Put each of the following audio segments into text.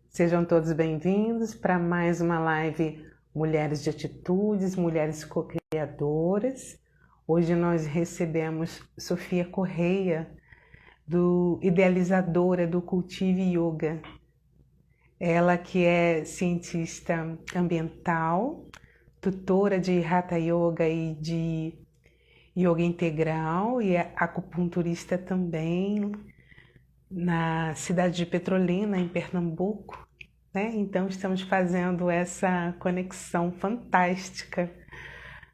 Sejam todos bem-vindos para mais uma live Mulheres de Atitudes, Mulheres Co-Criadoras. Hoje nós recebemos Sofia Correia, idealizadora do Cultive Yoga. Ela que é cientista ambiental, tutora de Hatha Yoga e de Yoga Integral e é acupunturista também na cidade de Petrolina, em Pernambuco. Então estamos fazendo essa conexão fantástica.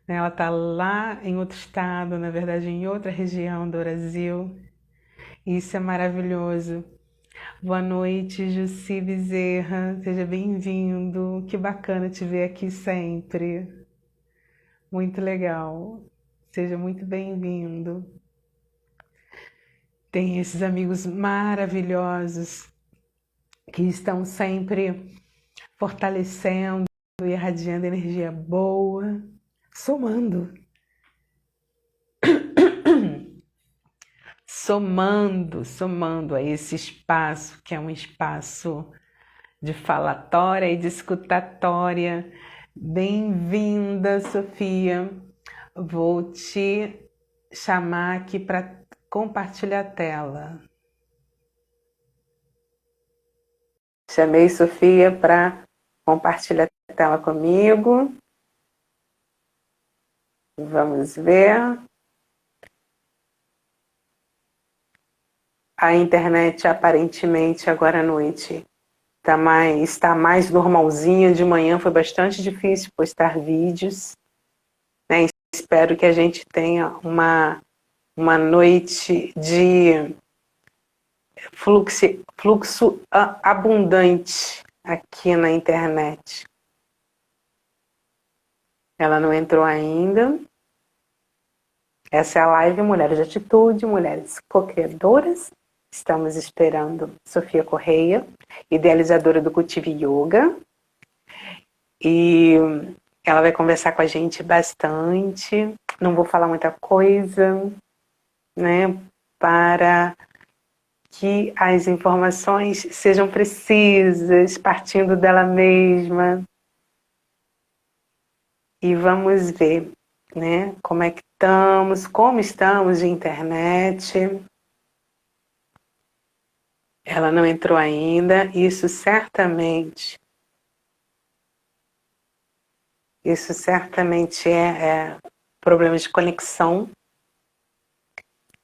Ela está lá em outro estado, na verdade em outra região do Brasil. Isso é maravilhoso. Boa noite, Jussi Bezerra, seja bem-vindo. Que bacana te ver aqui sempre. Muito legal. Seja muito bem-vindo. Tem esses amigos maravilhosos que estão sempre fortalecendo e irradiando energia boa, somando a esse espaço que é um espaço de falatória e de escutatória. Bem-vinda, Sofia. Vou te chamar aqui para compartilhar a tela. Chamei Sofia para compartilhar a tela comigo. Vamos ver. A internet aparentemente agora à noite está mais normalzinha. De manhã foi bastante difícil postar vídeos. Espero que a gente tenha uma noite de fluxo abundante aqui na internet. Ela não entrou ainda. Essa é a live Mulheres de Atitude, Mulheres Co-Criadoras. Estamos esperando Sofia Correia, idealizadora do Cultive Yoga. E ela vai conversar com a gente bastante. Não vou falar muita coisa, para que as informações sejam precisas, partindo dela mesma. E vamos ver, como é que estamos, como estamos de internet. Ela não entrou ainda, isso certamente é problema de conexão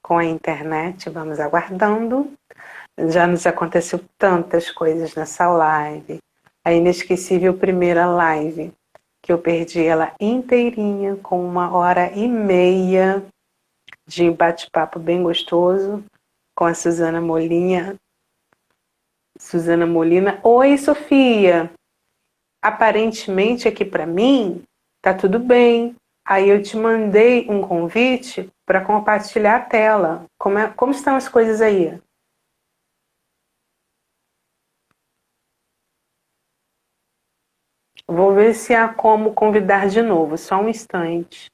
com a internet. Vamos aguardando. Já nos aconteceu tantas coisas nessa live. A inesquecível primeira live, que eu perdi ela inteirinha, com 1h30 de bate-papo bem gostoso com a Suzana Molina. Oi, Sofia! Aparentemente aqui para mim tá tudo bem. Aí eu te mandei um convite para compartilhar a tela. Como estão as coisas aí? Vou ver se há como convidar de novo, só um instante.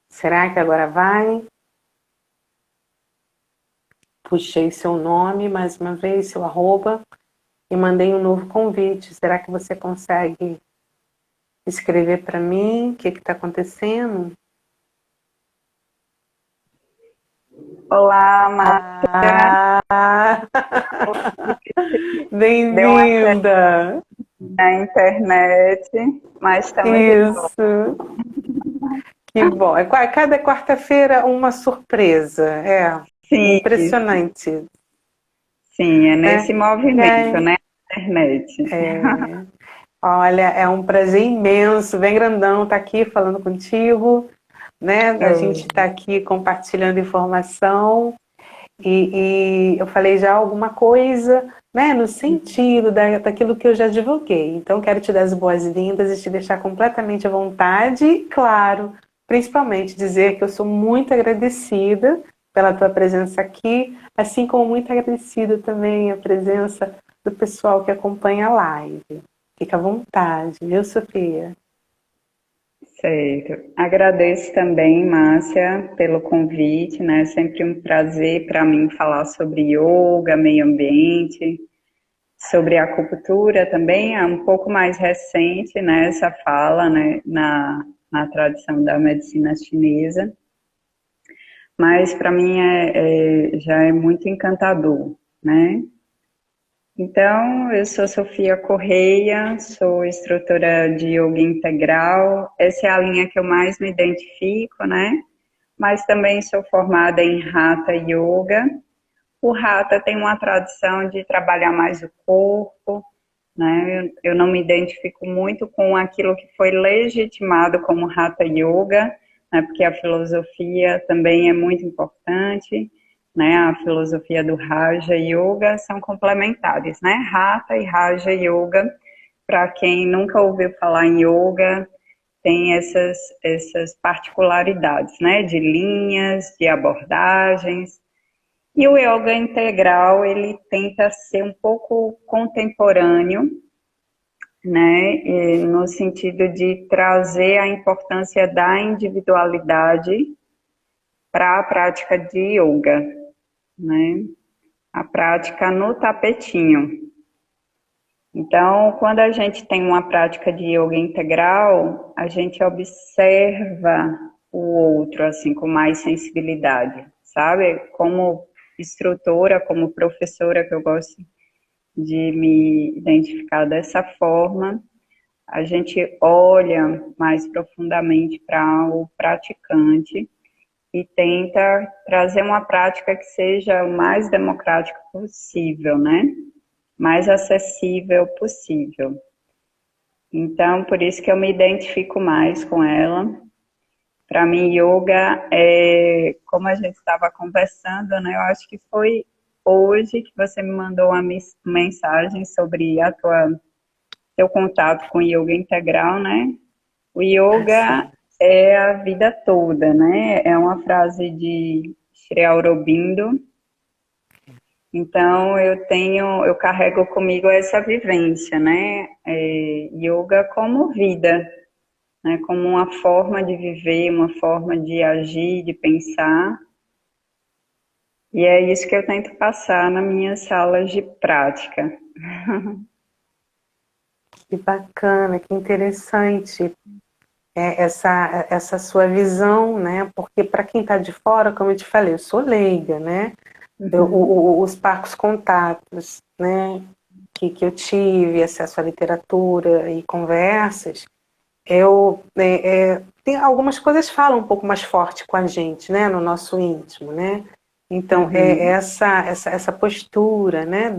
Será que agora vai? Puxei seu nome mais uma vez, seu arroba, e mandei um novo convite. Será que você consegue escrever para mim o que está acontecendo? Olá, Márcia. Bem-vinda! Na internet, mas estamos Isso! Que bom. Cada quarta-feira uma surpresa. sim, Impressionante. sim, é nesse movimento, né? Internet. Olha, é um prazer imenso, bem grandão estar aqui falando contigo, A gente está aqui compartilhando informação e eu falei já alguma coisa, né, no sentido daquilo que eu já divulguei. Então, quero te dar as boas-vindas e te deixar completamente à vontade. E, claro, principalmente dizer que eu sou muito agradecida pela tua presença aqui, assim como muito agradecida também a presença do pessoal que acompanha a live. Fica à vontade, viu, Sofia? Certo. Agradeço também, Márcia, pelo convite, né? É sempre um prazer para mim falar sobre yoga, meio ambiente, sobre acupuntura também. É um pouco mais recente, né, essa fala, né, na tradição da medicina chinesa, mas para mim já é muito encantador, né? Então, eu sou Sofia Correia, sou instrutora de yoga integral. Essa é a linha que eu mais me identifico, né? Mas também sou formada em Hatha Yoga. O Hatha tem uma tradição de trabalhar mais o corpo, né? Eu não me identifico muito com aquilo que foi legitimado como Hatha Yoga, né? Porque a filosofia também é muito importante, né? A filosofia do Raja Yoga são complementares, né? Hatha e Raja Yoga, para quem nunca ouviu falar em yoga, tem essas particularidades, né? De linhas, de abordagens. E o yoga integral, ele tenta ser um pouco contemporâneo, né, no sentido de trazer a importância da individualidade para a prática de yoga, né, a prática no tapetinho. Então, quando a gente tem uma prática de yoga integral, a gente observa o outro assim com mais sensibilidade, sabe? Como instrutora, como professora, que eu gosto de me identificar dessa forma, a gente olha mais profundamente para o praticante e tenta trazer uma prática que seja o mais democrática possível, né? Mais acessível possível. Então, por isso que eu me identifico mais com ela. Para mim, yoga é, como a gente estava conversando, né? Eu acho que foi hoje que você me mandou uma mensagem sobre teu contato com yoga integral, né? O yoga Assim. é a vida toda, né? É uma frase de Sri Aurobindo. Então eu carrego comigo essa vivência, né? Yoga como vida, né? Como uma forma de viver, uma forma de agir, de pensar. E é isso que eu tento passar nas minhas salas de prática. Que bacana, que interessante essa sua visão, né? Porque para quem está de fora, como eu te falei, eu sou leiga, né? Uhum. Os parcos contatos, né? Que eu tive acesso à literatura e conversas, tem algumas coisas falam um pouco mais forte com a gente, né? No nosso íntimo, né? Então Uhum. essa postura, né?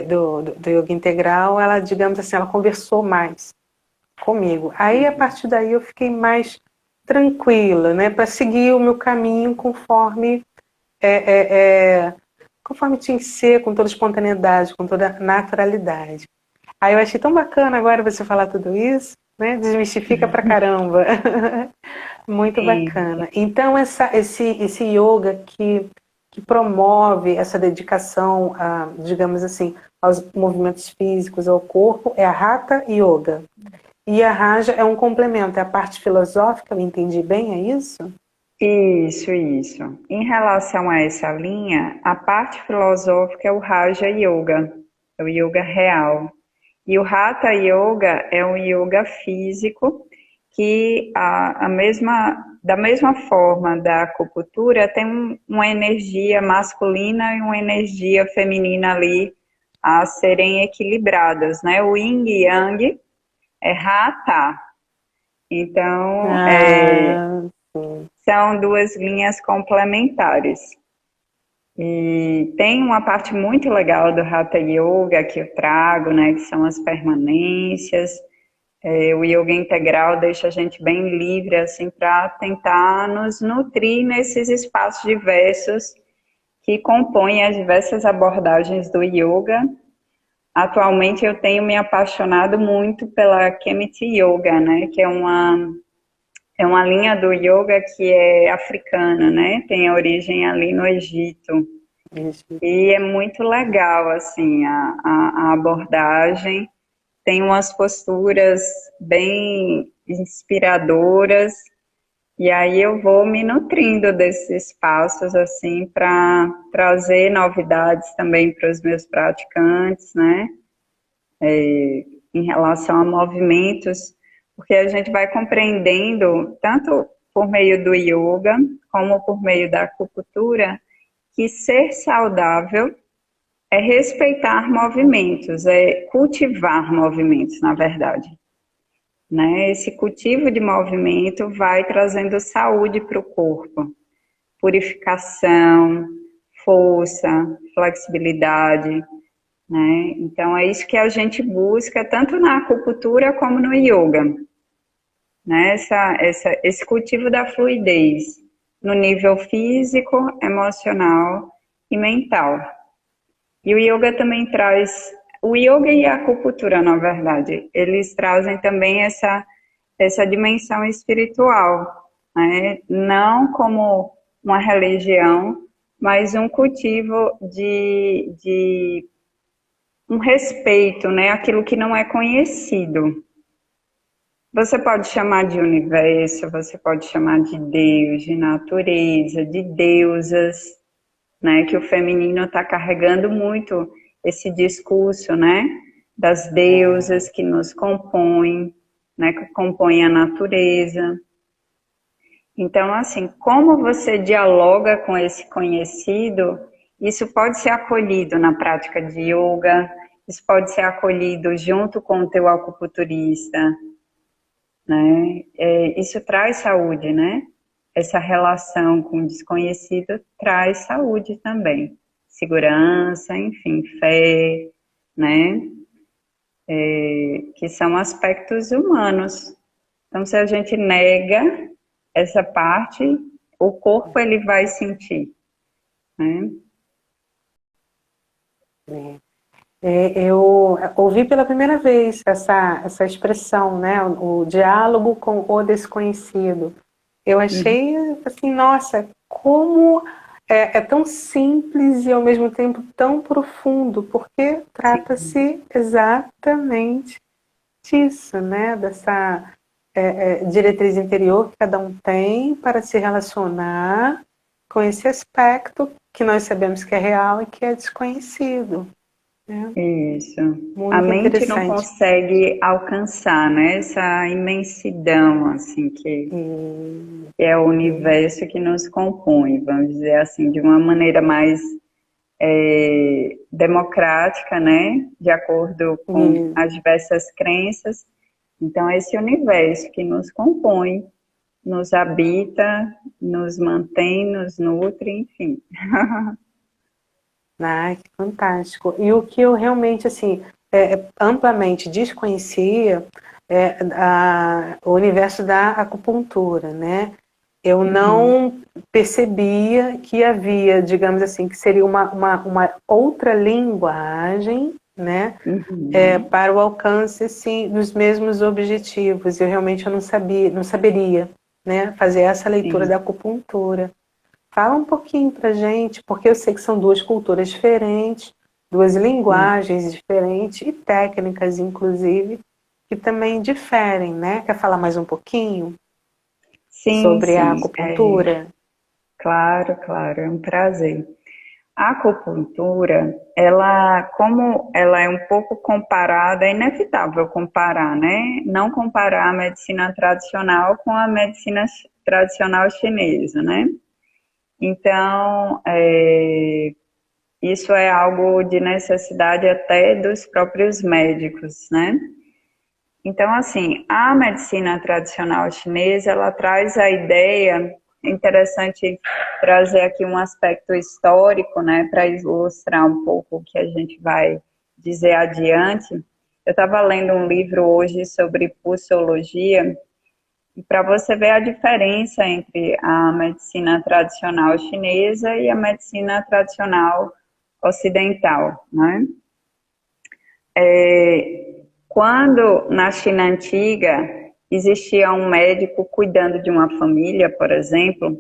Do yoga integral, ela, digamos assim, ela conversou mais comigo. Aí, a partir daí, eu fiquei mais tranquila, né, para seguir o meu caminho é, é, é, conforme tinha que ser, com toda espontaneidade, com toda naturalidade. Aí eu achei tão bacana agora você falar tudo isso, né, desmistifica pra caramba. Muito Sim. bacana. Então, esse yoga que promove essa dedicação, digamos assim, aos movimentos físicos, ao corpo, é a Hatha Yoga. E a Raja é um complemento, é a parte filosófica, eu entendi bem, é isso? Isso, isso. Em relação a essa linha, a parte filosófica é o Raja Yoga, é o yoga real. E o Hatha Yoga é um yoga físico que da mesma forma da acupuntura tem uma energia masculina e uma energia feminina ali a serem equilibradas, né? O Yin e Yang é Hatha. Então, Ah, sim. são duas linhas complementares. E tem uma parte muito legal do Hatha Yoga que eu trago, né, que são as permanências. O yoga integral deixa a gente bem livre, assim, para tentar nos nutrir nesses espaços diversos que compõem as diversas abordagens do yoga. Atualmente eu tenho me apaixonado muito pela Kemiti Yoga, né, que é uma linha do yoga que é africana, né, tem a origem ali no Egito. Isso. E é muito legal, assim, a abordagem, tem umas posturas bem inspiradoras, e aí eu vou me nutrindo desses passos, assim, para trazer novidades também para os meus praticantes, né? Em relação a movimentos, porque a gente vai compreendendo, tanto por meio do yoga, como por meio da acupuntura, que ser saudável é respeitar movimentos, é cultivar movimentos, na verdade. Né? Esse cultivo de movimento vai trazendo saúde para o corpo, purificação, força, flexibilidade. Né? Então, é isso que a gente busca, tanto na acupuntura como no yoga. Né? Esse cultivo da fluidez, no nível físico, emocional e mental. E o yoga também traz, o yoga e a acupuntura, na verdade, eles trazem também essa dimensão espiritual, né? Não como uma religião, mas um cultivo de um respeito, né? Aquilo que não é conhecido. Você pode chamar de universo, você pode chamar de Deus, de natureza, de deusas, né? Que o feminino está carregando muito esse discurso, né? Das deusas que nos compõem, né? Que compõem a natureza. Então, assim, como você dialoga com esse conhecido, isso pode ser acolhido na prática de yoga, isso pode ser acolhido junto com o teu acupunturista, né? Isso traz saúde, né? Essa relação com o desconhecido traz saúde também. Segurança, enfim, fé, né? Que são aspectos humanos. Então, se a gente nega essa parte, o corpo ele vai sentir, né? Eu ouvi pela primeira vez essa expressão, né? O diálogo com o desconhecido. Eu achei assim, nossa, como é tão simples e ao mesmo tempo tão profundo, porque trata-se exatamente disso, né? Dessa diretriz interior que cada um tem para se relacionar com esse aspecto que nós sabemos que é real e que é desconhecido. Isso. A Muito mente não interessante. consegue alcançar, né? Essa imensidão, assim, que é o universo que nos compõe, vamos dizer assim, de uma maneira mais democrática, né? De acordo com as diversas crenças. Então, esse universo que nos compõe, nos habita, nos mantém, nos nutre, enfim. Ah, que fantástico. E o que eu realmente, assim, amplamente desconhecia o universo da acupuntura, né? Eu não percebia que havia, digamos assim, que seria uma outra linguagem, né? Para o alcance, assim, dos mesmos objetivos. Eu realmente não sabia, não saberia, né? Fazer essa leitura da acupuntura. Fala um pouquinho pra gente, porque eu sei que são duas culturas diferentes, duas linguagens diferentes e técnicas, inclusive, que também diferem, né? Quer falar mais um pouquinho Sim, sobre a sim. acupuntura? Claro, claro, é um prazer. A acupuntura, ela, como ela é um pouco comparada, é inevitável comparar, né? Não comparar a medicina tradicional com a medicina tradicional chinesa, né? Então, isso é algo de necessidade até dos próprios médicos, né? Então, assim, a medicina tradicional chinesa, ela traz a ideia, é interessante trazer aqui um aspecto histórico, né, para ilustrar um pouco o que a gente vai dizer adiante. Eu estava lendo um livro hoje sobre pulsologia, para você ver a diferença entre a medicina tradicional chinesa e a medicina tradicional ocidental, né? Quando na China antiga existia um médico cuidando de uma família, por exemplo,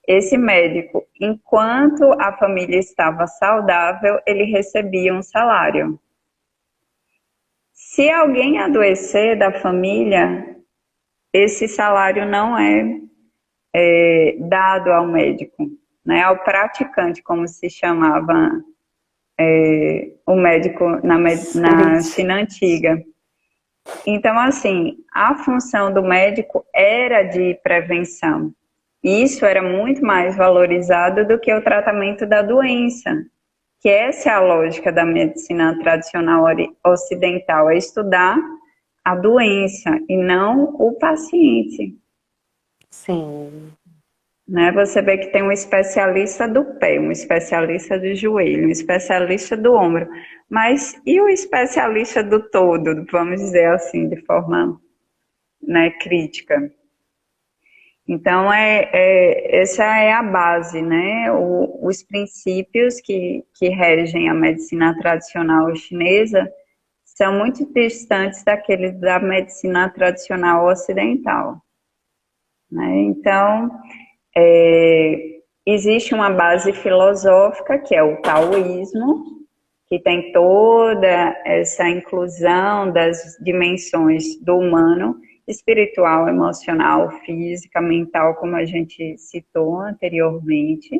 esse médico, enquanto a família estava saudável, ele recebia um salário. Se alguém adoecer da família, esse salário não é dado ao médico, né, ao praticante, como se chamava o médico na China antiga. Então, assim, a função do médico era de prevenção. Isso era muito mais valorizado do que o tratamento da doença, que essa é a lógica da medicina tradicional ocidental, é estudar a doença e não o paciente. Sim. Né? Você vê que tem um especialista do pé, um especialista do joelho, um especialista do ombro, mas e o especialista do todo, vamos dizer assim, de forma, né, crítica? Então, essa é a base, né? Os princípios que regem a medicina tradicional chinesa são muito distantes daqueles da medicina tradicional ocidental, né? Então, existe uma base filosófica, que é o taoísmo, que tem toda essa inclusão das dimensões do humano, espiritual, emocional, física, mental, como a gente citou anteriormente,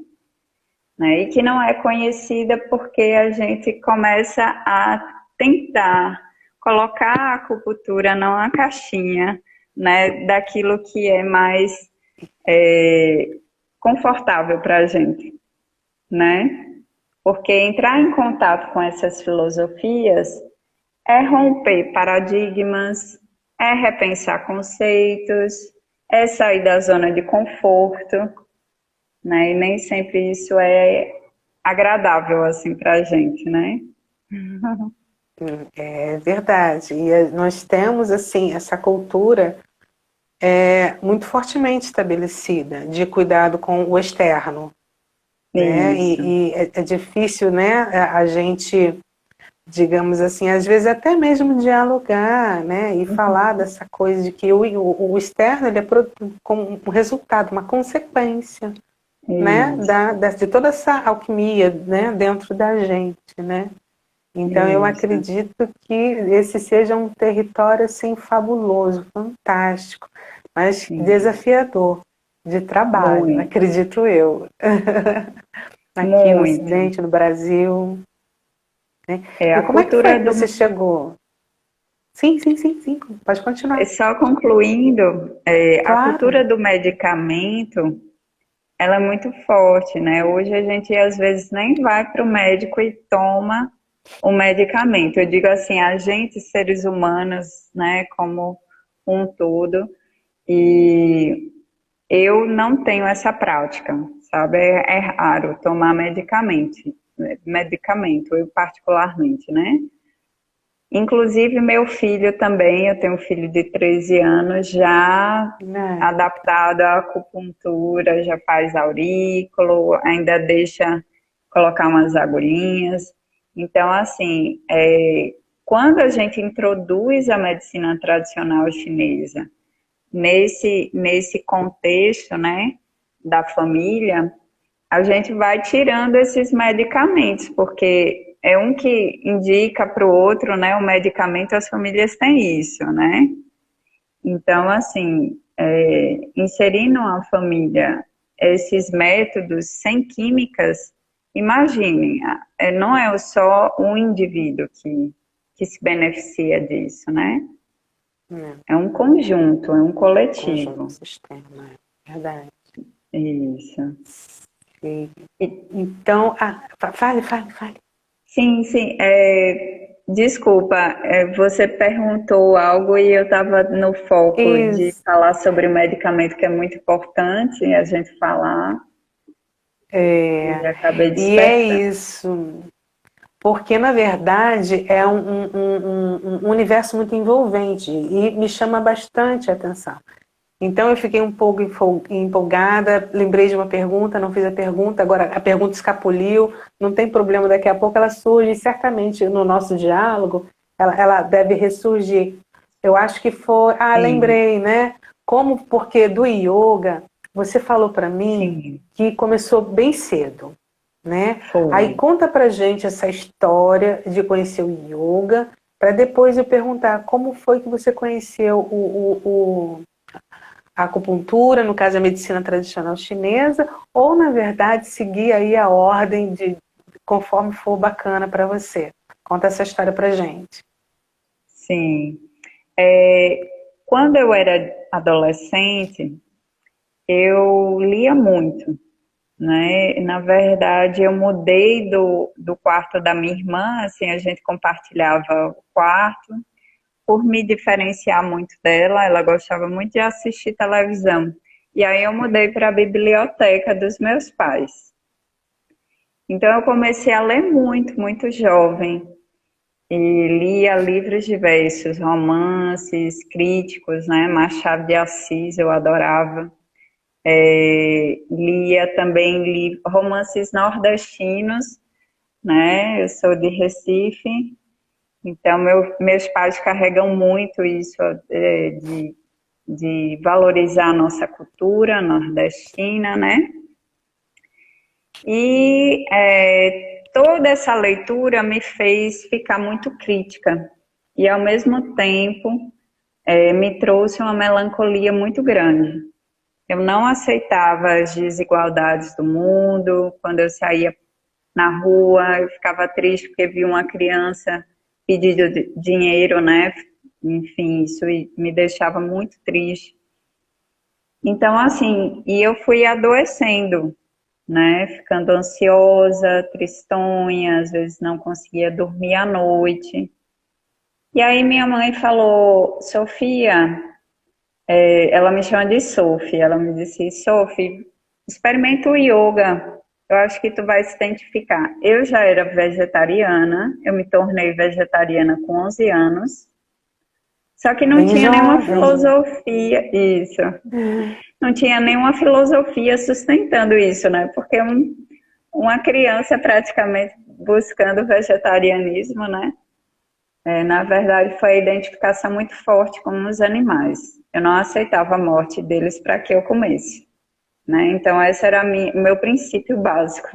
né? E que não é conhecida porque a gente começa a tentar colocar a acupuntura numa caixinha, né, daquilo que é mais confortável para a gente, né? Porque entrar em contato com essas filosofias é romper paradigmas, é repensar conceitos, é sair da zona de conforto, né? E nem sempre isso é agradável assim para a gente, né? É verdade. E nós temos, assim, essa cultura muito fortemente estabelecida de cuidado com o externo, né? E é difícil, né, a gente, digamos assim, às vezes até mesmo dialogar, né, e falar dessa coisa de que o externo ele é como um resultado, uma consequência, né, de toda essa alquimia, né, dentro da gente, né? Então eu acredito que esse seja um território assim fabuloso, fantástico, mas desafiador de trabalho, acredito eu. Aqui no Ocidente, no Brasil. Né? E como é que foi que você chegou? Sim, pode continuar. Só concluindo, Claro. A cultura do medicamento, ela é muito forte, né? Hoje a gente às vezes nem vai para o médico e toma o medicamento. Eu digo assim, a gente, seres humanos, né, como um todo, e eu não tenho essa prática, sabe? É raro tomar medicamento, eu particularmente, né? Inclusive meu filho também, eu tenho um filho de 13 anos, já adaptado à acupuntura, já faz aurículo, ainda deixa colocar umas agulhinhas. Então, assim, quando a gente introduz a medicina tradicional chinesa nesse contexto, né, da família, a gente vai tirando esses medicamentos, porque é um que indica para o outro, né, o medicamento, as famílias têm isso, né? Então, assim, inserindo a família esses métodos sem químicas, imaginem, não é só um indivíduo que se beneficia disso, né? É um conjunto, é um coletivo. Conjunto, sistema, é verdade. Isso. Então, fale. Sim. Desculpa, você perguntou algo e eu estava no foco de falar sobre o medicamento, que é muito importante a gente falar. E acabei de E é isso. Porque, na verdade, é um universo muito envolvente e me chama bastante a atenção. Então eu fiquei um pouco empolgada, lembrei de uma pergunta, não fiz a pergunta, agora a pergunta escapuliu, não tem problema, daqui a pouco ela surge, e certamente no nosso diálogo ela deve ressurgir. Eu acho que foi, Sim, lembrei, né? Como, porque do yoga, você falou para mim sim, que começou bem cedo, né? Aí foi. conta pra gente essa história de conhecer o yoga, para depois eu perguntar como foi que você conheceu a acupuntura, no caso a medicina tradicional chinesa, ou na verdade seguir aí a ordem de conforme for bacana para você. Conta essa história pra gente. Sim. É, quando eu era adolescente, eu lia muito, né? Na verdade, eu mudei do quarto da minha irmã, assim, a gente compartilhava o quarto, por me diferenciar muito dela, ela gostava muito de assistir televisão. E aí eu mudei para a biblioteca dos meus pais. Então eu comecei a ler muito, muito jovem. E lia livros diversos, romances, críticos, né? Machado de Assis, eu adorava. Lia também romances nordestinos, né? Eu sou de Recife, então meus pais carregam muito isso de valorizar a nossa cultura nordestina, né? E toda essa leitura me fez ficar muito crítica e, ao mesmo tempo, me trouxe uma melancolia muito grande. Eu não aceitava as desigualdades do mundo. Quando eu saía na rua, eu ficava triste porque via uma criança pedindo dinheiro, né? Enfim, isso me deixava muito triste. Então, assim, e eu fui adoecendo, né? Ficando ansiosa, tristonha, às vezes não conseguia dormir à noite. E aí minha mãe falou, Sofia, ela me chama de Sophie, ela me disse, Sophie, experimenta o yoga, eu acho que tu vai se identificar. Eu já era vegetariana, eu me tornei vegetariana com 11 anos, só que não Bem tinha nenhuma jovem. filosofia, isso, não tinha nenhuma filosofia sustentando isso, né? Porque uma criança praticamente buscando o vegetarianismo, né? Na verdade, foi a identificação muito forte com os animais. Eu não aceitava a morte deles para que eu comesse. Né? Então, esse era o meu princípio básico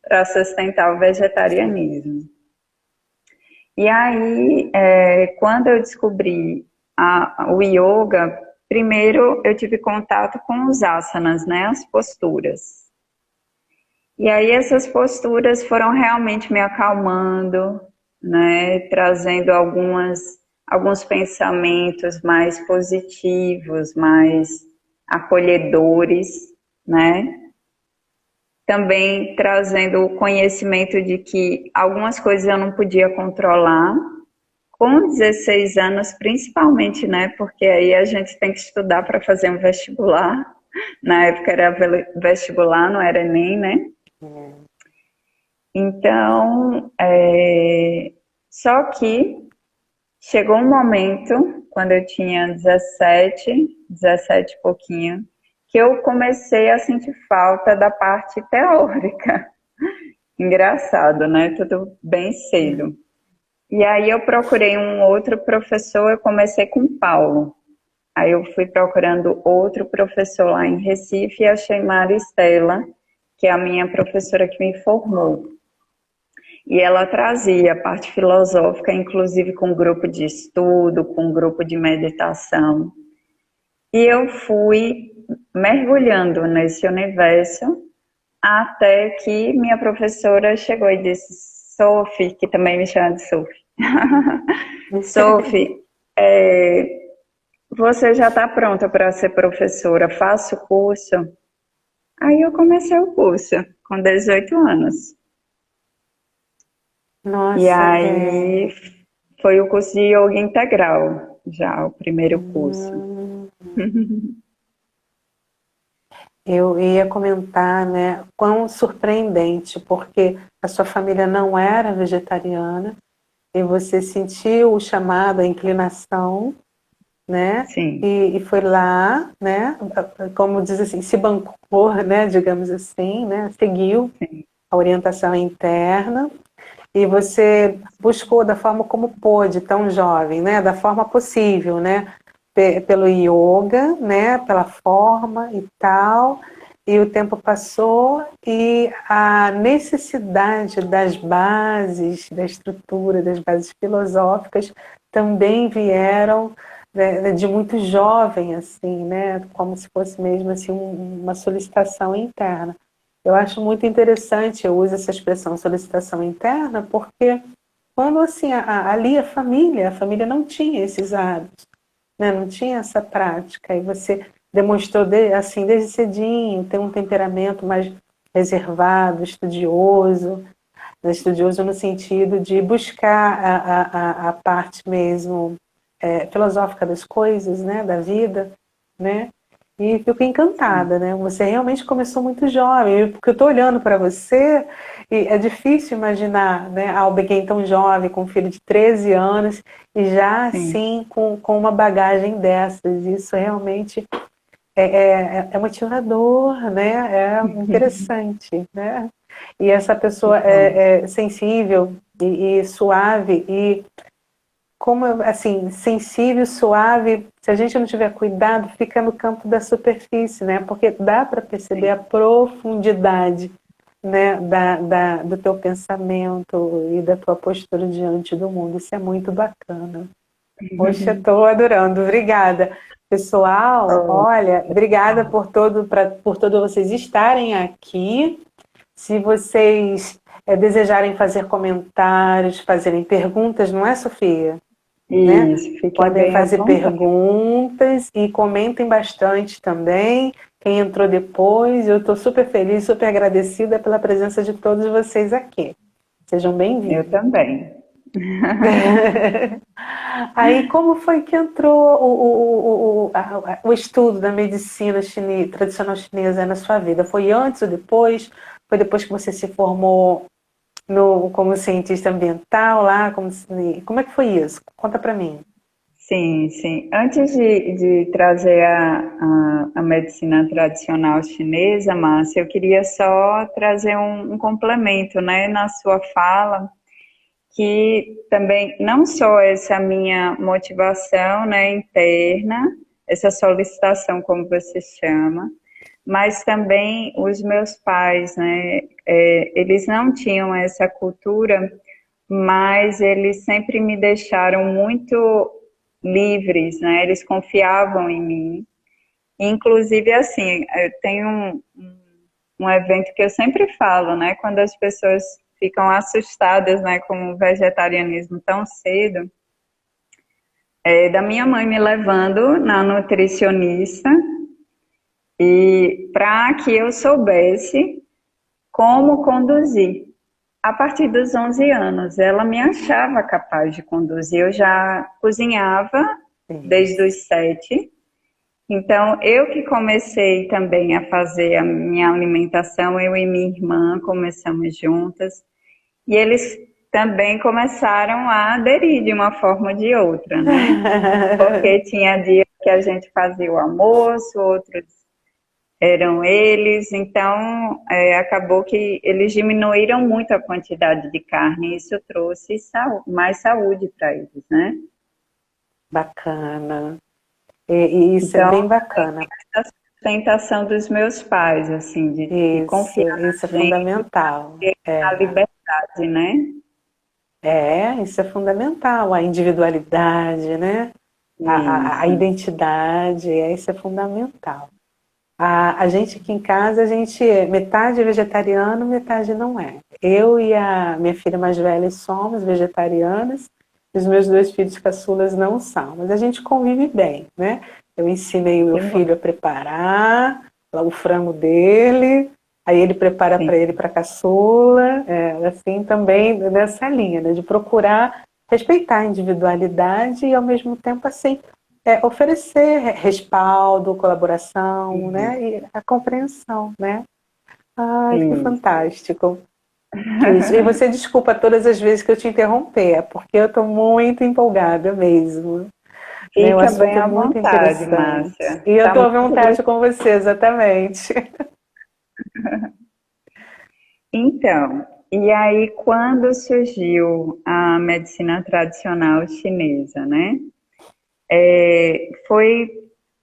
para sustentar o Sim. vegetarianismo. E aí, quando eu descobri o yoga, primeiro eu tive contato com os asanas, né? As posturas. E aí essas posturas foram realmente me acalmando, né, trazendo alguns pensamentos mais positivos, mais acolhedores, né? Também trazendo o conhecimento de que algumas coisas eu não podia controlar. Com 16 anos, principalmente, né? Porque aí a gente tem que estudar para fazer um vestibular. Na época era vestibular, não era Enem, né? Então, só que chegou um momento, quando eu tinha 17 e pouquinho, que eu comecei a sentir falta da parte teórica. Engraçado, né? Tudo bem cedo. E aí eu procurei um outro professor, eu comecei com o Paulo. Aí eu fui procurando outro professor lá em Recife e achei Maristela, que é a minha professora que me formou. E ela trazia a parte filosófica, inclusive com grupo de estudo, com grupo de meditação. E eu fui mergulhando nesse universo até que minha professora chegou e disse, Sophie, que também me chama de Sophie, Sophie, você já está pronta para ser professora, faça o curso. Aí eu comecei o curso, com 18 anos. E Nossa, aí foi o curso de yoga integral, já o primeiro curso. eu ia comentar, né, quão surpreendente, porque a sua família não era vegetariana e você sentiu o chamado, a inclinação, né? Sim, E foi lá, né? Como diz assim, se bancou, né? Digamos assim, né? Seguiu sim, a orientação interna e você buscou da forma como pôde, tão jovem, né? Da forma possível, né? Pelo yoga, né? Pela forma e tal. E o tempo passou e a necessidade das bases, da estrutura, das bases filosóficas também vieram, né, de muito jovem, assim, né? Como se fosse mesmo assim uma solicitação interna. Eu acho muito interessante, eu uso essa expressão solicitação interna, porque quando assim ali a família não tinha esses hábitos, né? Não tinha essa prática, e você demonstrou assim desde cedinho ter um temperamento mais reservado, estudioso, né? Estudioso no sentido de buscar a parte mesmo filosófica das coisas, né? Da vida, né? E fico sim. encantada, né? Você realmente começou muito jovem, porque eu estou olhando para você e é difícil imaginar, né, alguém tão jovem, com um filho de 13 anos, e já Sim. assim com uma bagagem dessas. Isso realmente é motivador, né? É interessante, né? E essa Que pessoa bom. é sensível e suave e como assim, sensível, suave, se a gente não tiver cuidado, fica no campo da superfície, né? Porque dá para perceber Sim. a profundidade, né, do teu pensamento e da tua postura diante do mundo. Isso é muito bacana. Poxa, estou adorando. Obrigada. Pessoal, Oh, olha, obrigada por todos vocês estarem aqui. Se vocês desejarem fazer comentários, fazerem perguntas, não é, Sofia? Né? isso, fiquem Podem bem à fazer vontade. perguntas e comentem bastante também. Quem entrou depois, eu estou super feliz, super agradecida pela presença de todos vocês aqui. Sejam Eu bem-vindos. também. Aí, como foi que entrou o estudo da medicina tradicional chinesa na sua vida? Foi antes ou depois? Foi depois que você se formou como cientista ambiental lá? Como é que foi isso? Conta para mim. Sim, sim. Antes de trazer a medicina tradicional chinesa, Márcia, eu queria só trazer um complemento, né, na sua fala, que também não só essa minha motivação, né, interna, essa solicitação, como você chama, mas também os meus pais, né, eles não tinham essa cultura, mas eles sempre me deixaram muito livres, né? Eles confiavam em mim. Inclusive, assim, eu tenho um evento que eu sempre falo, né? Quando as pessoas ficam assustadas, né, com o vegetarianismo tão cedo, da minha mãe me levando na nutricionista e para que eu soubesse como conduzir. A partir dos 11 anos, ela me achava capaz de conduzir. Eu já cozinhava desde Isso. os 7. Então, eu que comecei também a fazer a minha alimentação, eu e minha irmã começamos juntas. E eles também começaram a aderir de uma forma ou de outra, né? Porque tinha dia que a gente fazia o almoço, outros eram eles, então acabou que eles diminuíram muito a quantidade de carne e isso trouxe mais saúde para eles, né? Bacana. E isso é Então, bem bacana. a sustentação dos meus pais, assim, de confiar Isso é na gente, fundamental. na liberdade, né? Isso é fundamental. A individualidade, né? A Isso, identidade, isso é fundamental. A gente aqui em casa, a gente é metade vegetariano, metade não é. Eu e a minha filha mais velha somos vegetarianas, e os meus dois filhos caçulas não são, mas a gente convive bem, né? Eu ensinei o meu que bom, filho a preparar lá o frango dele, aí ele prepara sim, para ele para a caçula, assim também nessa linha, né? De procurar respeitar a individualidade e ao mesmo tempo assim oferecer respaldo, colaboração, né, e a compreensão, né? Ai, que isso. fantástico. Isso. E você desculpa todas as vezes que eu te interromper, é porque eu estou muito empolgada mesmo. né? O Fica assunto bem é à muito vontade, interessante. Márcia. E eu Tá estou à muito... vontade com você, exatamente. Então, e aí quando surgiu a medicina tradicional chinesa, né? Foi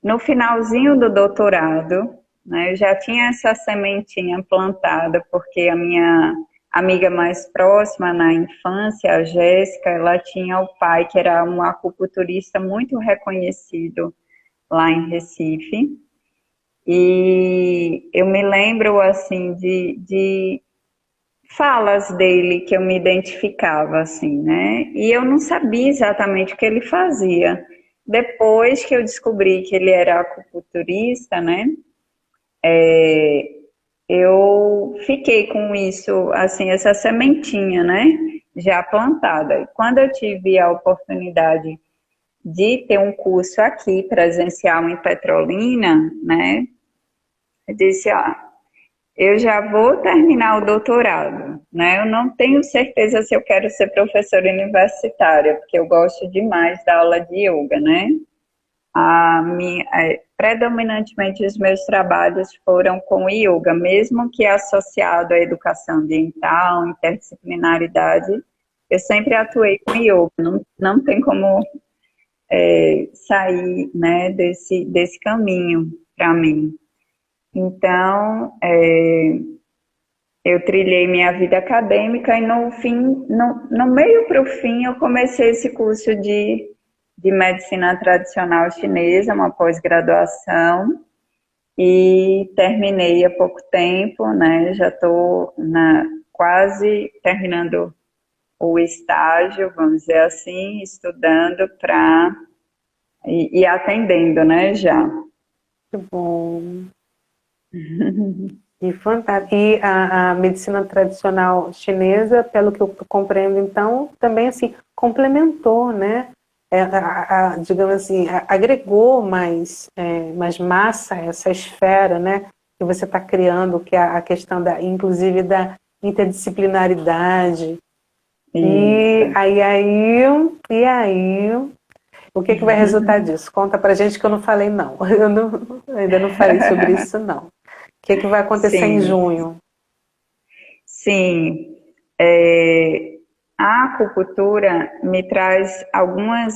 no finalzinho do doutorado, né? Eu já tinha essa sementinha plantada, porque a minha amiga mais próxima na infância, a Jéssica, ela tinha o pai que era um acupunturista muito reconhecido lá em Recife. E eu me lembro, assim, de falas dele que eu me identificava, assim, né? E eu não sabia exatamente o que ele fazia. Depois que eu descobri que ele era acupunturista, né? Eu fiquei com isso, assim, essa sementinha, né? Já plantada. E quando eu tive a oportunidade de ter um curso aqui presencial em Petrolina, né? Eu disse, eu já vou terminar o doutorado, né? Eu não tenho certeza se eu quero ser professora universitária, porque eu gosto demais da aula de yoga, né? Predominantemente os meus trabalhos foram com yoga, mesmo que associado à educação ambiental, interdisciplinaridade, eu sempre atuei com yoga, não tem como sair, né, desse caminho para mim. Então, eu trilhei minha vida acadêmica e no fim, no meio para o fim, eu comecei esse curso de medicina tradicional chinesa, uma pós-graduação, e terminei há pouco tempo, né? Já estou quase terminando o estágio, vamos dizer assim, estudando para e atendendo, né? Já. Muito bom. E fantástico. E a medicina tradicional chinesa, pelo que eu compreendo, então, também assim complementou, né? Digamos assim, agregou mais massa a essa esfera, né? Que você está criando, que é a questão inclusive da interdisciplinaridade. Isso. E aí, o que vai resultar disso? Conta pra gente que eu não falei não. Ainda não falei sobre isso não. O que vai acontecer em Sim, junho? sim. A acupuntura me traz algumas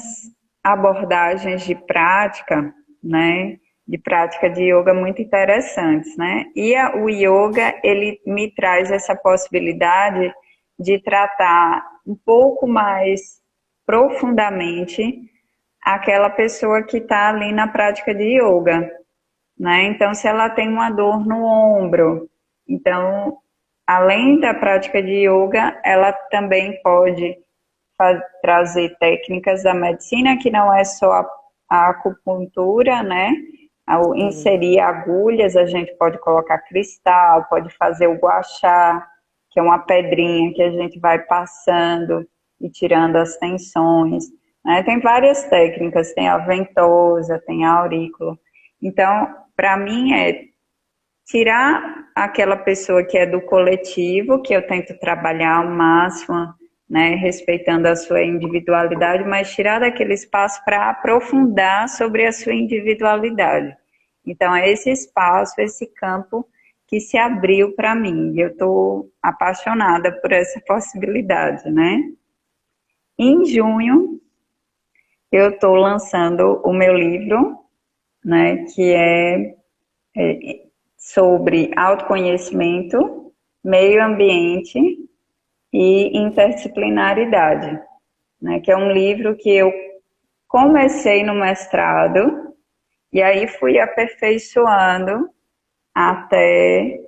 abordagens de prática, né? De prática de yoga muito interessantes, né? E o yoga, ele me traz essa possibilidade de tratar um pouco mais profundamente aquela pessoa que está ali na prática de yoga, né? Então, se ela tem uma dor no ombro, então, além da prática de yoga, ela também pode trazer técnicas da medicina, que não é só a acupuntura, né? Ao inserir agulhas, a gente pode colocar cristal, pode fazer o gua sha, que é uma pedrinha que a gente vai passando e tirando as tensões, né? Tem várias técnicas, tem a ventosa, tem a aurícula. Então, para mim tirar aquela pessoa que é do coletivo, que eu tento trabalhar ao máximo, né, respeitando a sua individualidade, mas tirar daquele espaço para aprofundar sobre a sua individualidade. Então, é esse espaço, esse campo que se abriu para mim. Eu estou apaixonada por essa possibilidade, né? Em junho, eu estou lançando o meu livro, né, que é sobre autoconhecimento, meio ambiente e interdisciplinaridade, né, que é um livro que eu comecei no mestrado e aí fui aperfeiçoando até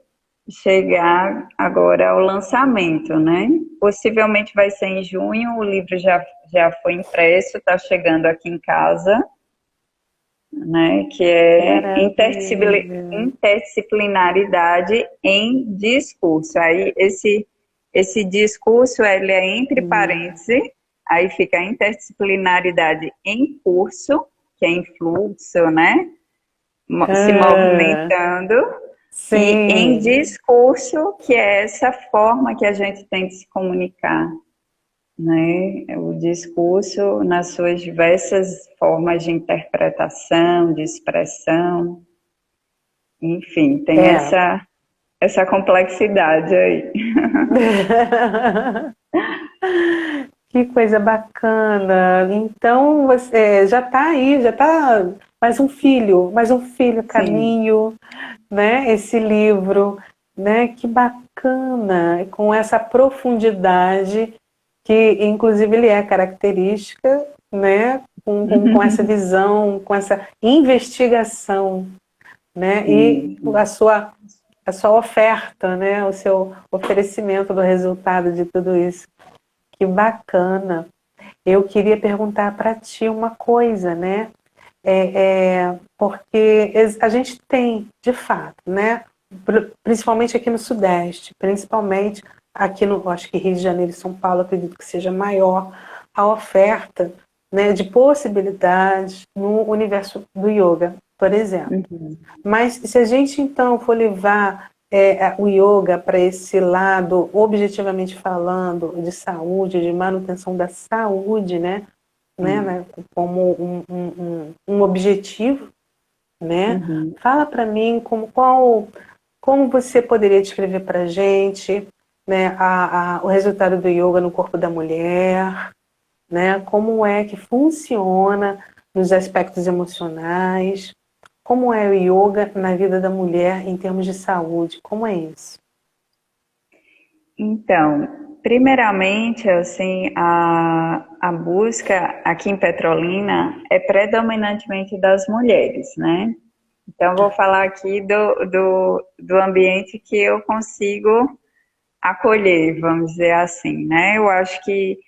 chegar agora ao lançamento, né? Possivelmente vai ser em junho, o livro já foi impresso, está chegando aqui em casa, né, que é Maravilha. interdisciplinaridade em discurso. Aí esse discurso ele é entre parênteses, aí fica a interdisciplinaridade em curso, que é em fluxo, né, se movimentando, e em Sim. discurso, que é essa forma que a gente tem de se comunicar. né? O discurso nas suas diversas formas de interpretação, de expressão, enfim, tem É. essa complexidade aí. Que coisa bacana. Então você já está aí, já está mais um filho a Sim. caminho, né? Esse livro, né? Que bacana, com essa profundidade que, inclusive, ele é característica, né? Com essa visão, com essa investigação, né? E Sim. a sua oferta, né? O seu oferecimento do resultado de tudo isso. Que bacana. Eu queria perguntar para ti uma coisa, né? Porque a gente tem, de fato, né? Principalmente aqui no Sudeste, principalmente aqui no, acho que Rio de Janeiro e São Paulo, acredito que seja maior a oferta, né, de possibilidades no universo do yoga, por exemplo. Uhum. Mas se a gente então for levar o yoga para esse lado, objetivamente falando, de saúde, de manutenção da saúde, Sim. né, como um objetivo, né? Uhum. Fala para mim como você poderia descrever para a gente, né, o resultado do yoga no corpo da mulher, né? Como é que funciona nos aspectos emocionais, como é o yoga na vida da mulher em termos de saúde, como é isso? Então, primeiramente, assim, a busca aqui em Petrolina é predominantemente das mulheres, né? Então, vou falar aqui do ambiente que eu consigo acolher, vamos dizer assim, né? Eu acho que,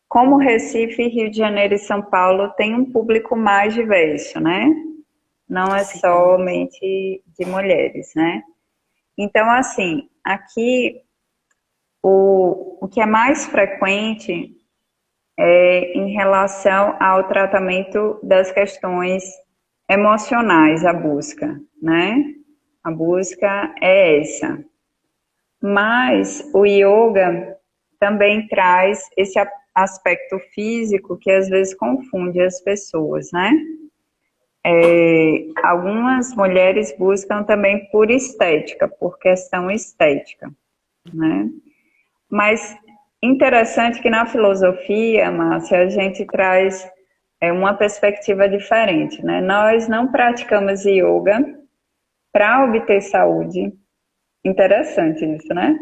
como Recife, Rio de Janeiro e São Paulo tem um público mais diverso, né? Não é Sim, somente de mulheres, né? Então, assim, aqui o que é mais frequente é em relação ao tratamento das questões emocionais, a busca, né? A busca é essa. Mas o yoga também traz esse aspecto físico que às vezes confunde as pessoas, né? Algumas mulheres buscam também por estética, por questão estética, né? Mas interessante que na filosofia, Márcia, a gente traz uma perspectiva diferente, né? Nós não praticamos yoga para obter saúde, interessante isso, né?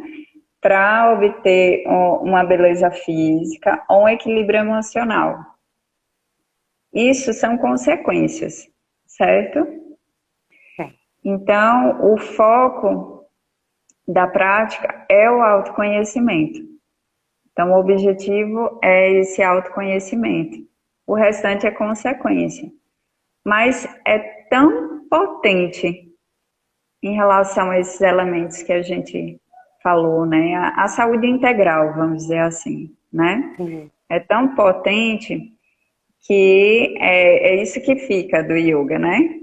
Para obter uma beleza física ou um equilíbrio emocional. Isso são consequências, certo? é, Então, o foco da prática é o autoconhecimento. Então, o objetivo é esse autoconhecimento. O restante é consequência. Mas é tão potente em relação a esses elementos que a gente falou, né? A saúde integral, vamos dizer assim, né? sim. É tão potente que é isso que fica do yoga, né?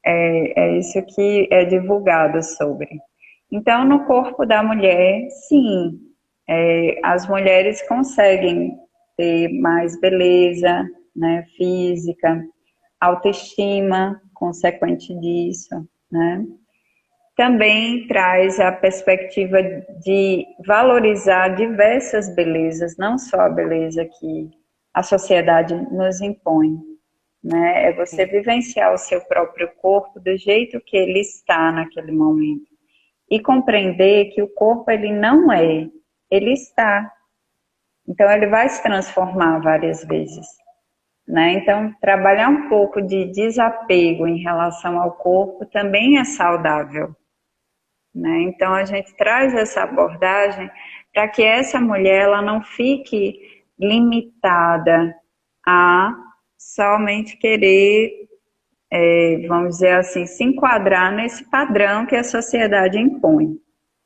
É isso que é divulgado sobre. Então, no corpo da mulher, sim, as mulheres conseguem ter mais beleza, né, física, autoestima, consequente disso, né? Também traz a perspectiva de valorizar diversas belezas, não só a beleza que a sociedade nos impõe, né? É você Sim. vivenciar o seu próprio corpo do jeito que ele está naquele momento e compreender que o corpo ele não é, ele está. Então ele vai se transformar várias vezes, né? Então trabalhar um pouco de desapego em relação ao corpo também é saudável, né? Então a gente traz essa abordagem para que essa mulher ela não fique limitada a somente querer, vamos dizer assim, se enquadrar nesse padrão que a sociedade impõe,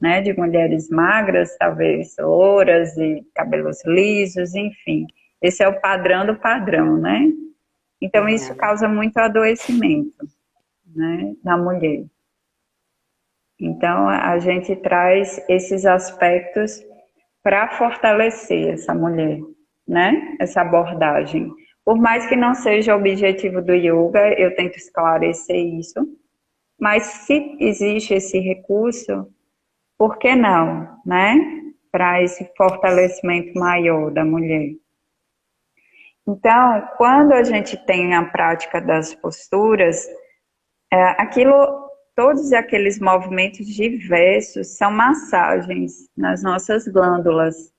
né? De mulheres magras, talvez louras e cabelos lisos, enfim. Esse é o padrão do padrão, né? Então isso É. causa muito adoecimento, né, na mulher. Então, a gente traz esses aspectos para fortalecer essa mulher. né? Essa abordagem. Por mais que não seja o objetivo do yoga, eu tento esclarecer isso. Mas se existe esse recurso, por que não, né? Para esse fortalecimento maior da mulher. Então, quando a gente tem a prática das posturas, todos aqueles movimentos diversos são massagens nas nossas glândulas.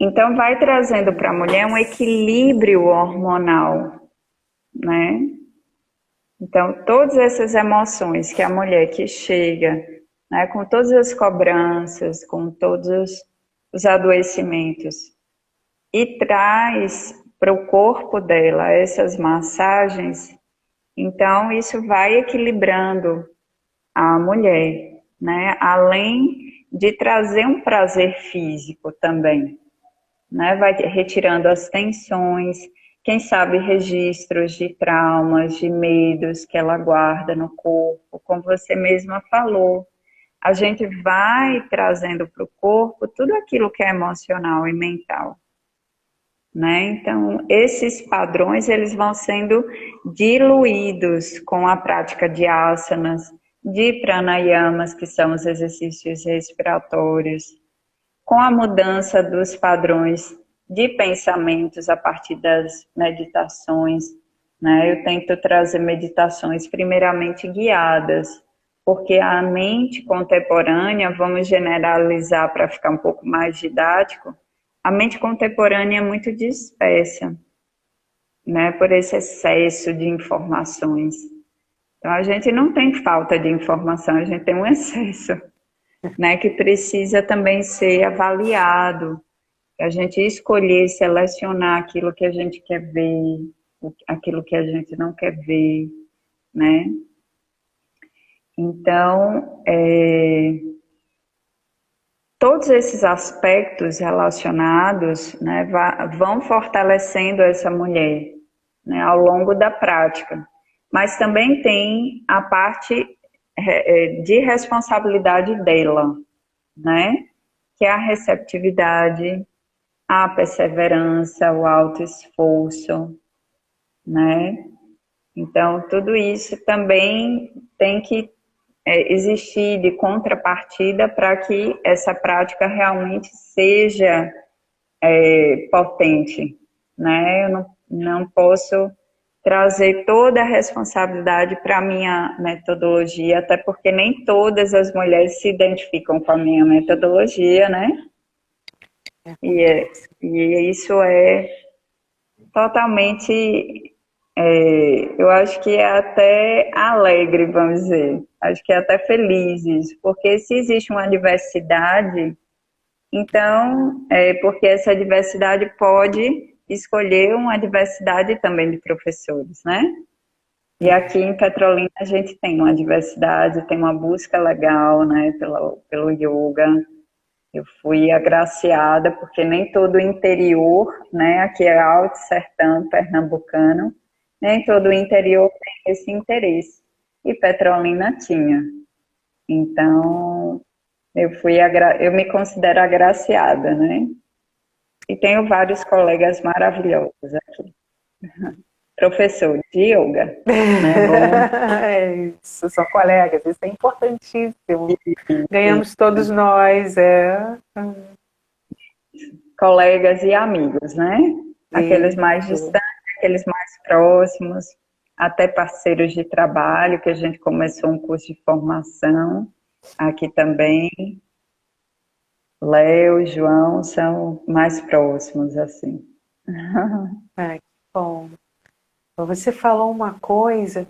Então, vai trazendo para a mulher um equilíbrio hormonal, né? Então, todas essas emoções que a mulher que chega, né, com todas as cobranças, com todos os adoecimentos, e traz para o corpo dela essas massagens, então isso vai equilibrando a mulher, né? Além de trazer um prazer físico também, né? Vai retirando as tensões, quem sabe registros de traumas, de medos que ela guarda no corpo, como você mesma falou. A gente vai trazendo para o corpo tudo aquilo que é emocional e mental, né? Então, esses padrões, eles vão sendo diluídos com a prática de asanas, de pranayamas, que são os exercícios respiratórios, com a mudança dos padrões de pensamentos a partir das meditações, né? Eu tento trazer meditações primeiramente guiadas, porque a mente contemporânea, vamos generalizar para ficar um pouco mais didático, a mente contemporânea é muito dispersa, né, por esse excesso de informações. Então, a gente não tem falta de informação, a gente tem um excesso, né, que precisa também ser avaliado, a gente escolher, selecionar aquilo que a gente quer ver, aquilo que a gente não quer ver, né. Então, todos esses aspectos relacionados, né, vão fortalecendo essa mulher, né, ao longo da prática. Mas também tem a parte de responsabilidade dela, né, que é a receptividade, a perseverança, o autoesforço, né. Então, tudo isso também tem que existir de contrapartida para que essa prática realmente seja potente, né? Eu não posso trazer toda a responsabilidade para a minha metodologia, até porque nem todas as mulheres se identificam com a minha metodologia, né? E isso é totalmente, eu acho que é até alegre, vamos dizer. Acho que é até feliz isso, porque se existe uma diversidade, então, porque essa diversidade pode escolher uma diversidade também de professores, né? E aqui em Petrolina a gente tem uma diversidade, tem uma busca legal, né, pelo yoga. Eu fui agraciada, porque nem todo o interior, né, aqui é Alto Sertão Pernambucano, nem todo o interior tem esse interesse. E Petrolina tinha. Então, eu me considero agraciada, né? E tenho vários colegas maravilhosos aqui. Professor de yoga, né? É isso, são colegas, isso é importantíssimo. Ganhamos todos nós, Colegas e amigos, né? Aqueles mais Isso. distantes, aqueles mais próximos, até parceiros de trabalho, que a gente começou um curso de formação aqui também. Léo e João são mais próximos, assim. Que bom. Você falou uma coisa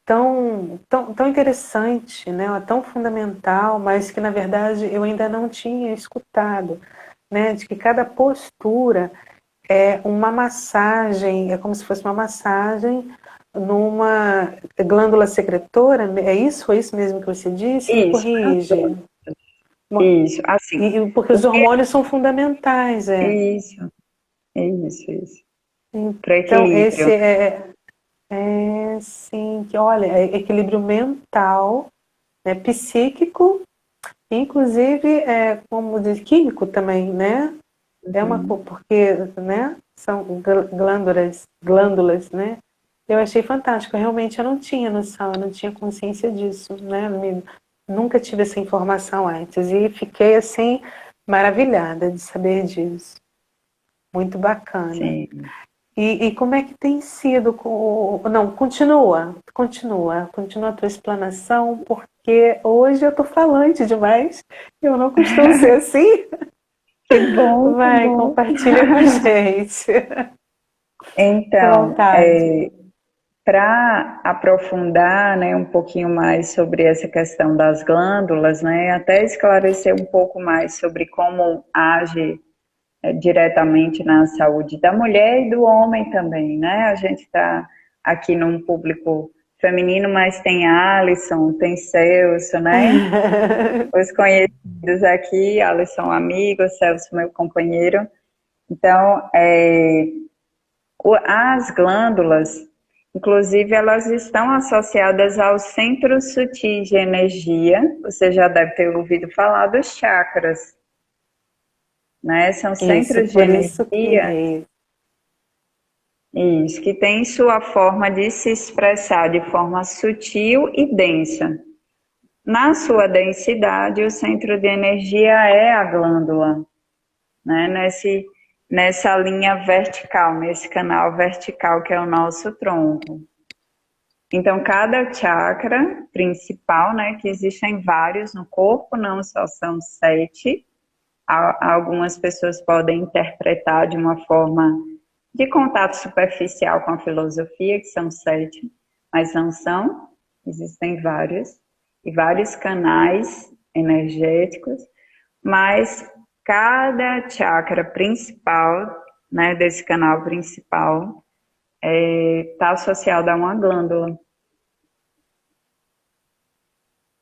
tão interessante, né? Tão fundamental, mas que na verdade eu ainda não tinha escutado, né? De que cada postura é uma massagem, é como se fosse uma massagem numa glândula secretora, é isso? Foi isso mesmo que você disse? Me corrige. Isso, assim. Porque os hormônios são fundamentais, Isso. Para Então, equilíbrio. esse sim, que olha, é equilíbrio mental, psíquico, inclusive, como diz, químico também, né? É uma Uhum. porque, né, são glândulas, né? Eu achei fantástico, realmente eu não tinha noção, eu não tinha consciência disso, né? Nunca tive essa informação antes e fiquei assim maravilhada de saber disso. Muito bacana. Sim. E como é que tem sido com... Não, continua a tua explanação, porque hoje eu tô falante demais, eu não costumo ser assim. Que bom, que Vai, bom. compartilha com a gente. Fique à Então, vontade. para aprofundar, né, um pouquinho mais sobre essa questão das glândulas, né, até esclarecer um pouco mais sobre como age diretamente na saúde da mulher e do homem também, né? A gente está aqui num público feminino, mas tem Alisson, tem Celso, né? Os conhecidos aqui, Alisson amigo, Celso meu companheiro. Então, as glândulas, inclusive, elas estão associadas aos centros sutis de energia. Você já deve ter ouvido falar dos chakras, né? São Isso, centros de por isso que energia. Isso, que tem sua forma de se expressar de forma sutil e densa. Na sua densidade, o centro de energia é a glândula, né? Nessa linha vertical, nesse canal vertical que é o nosso tronco. Então, cada chakra principal, né, que existem vários no corpo, não só são 7. Algumas pessoas podem interpretar de uma forma de contato superficial com a filosofia, que são 7, mas não são, existem vários, e vários canais energéticos, mas cada chakra principal, né, desse canal principal, está associado a uma glândula.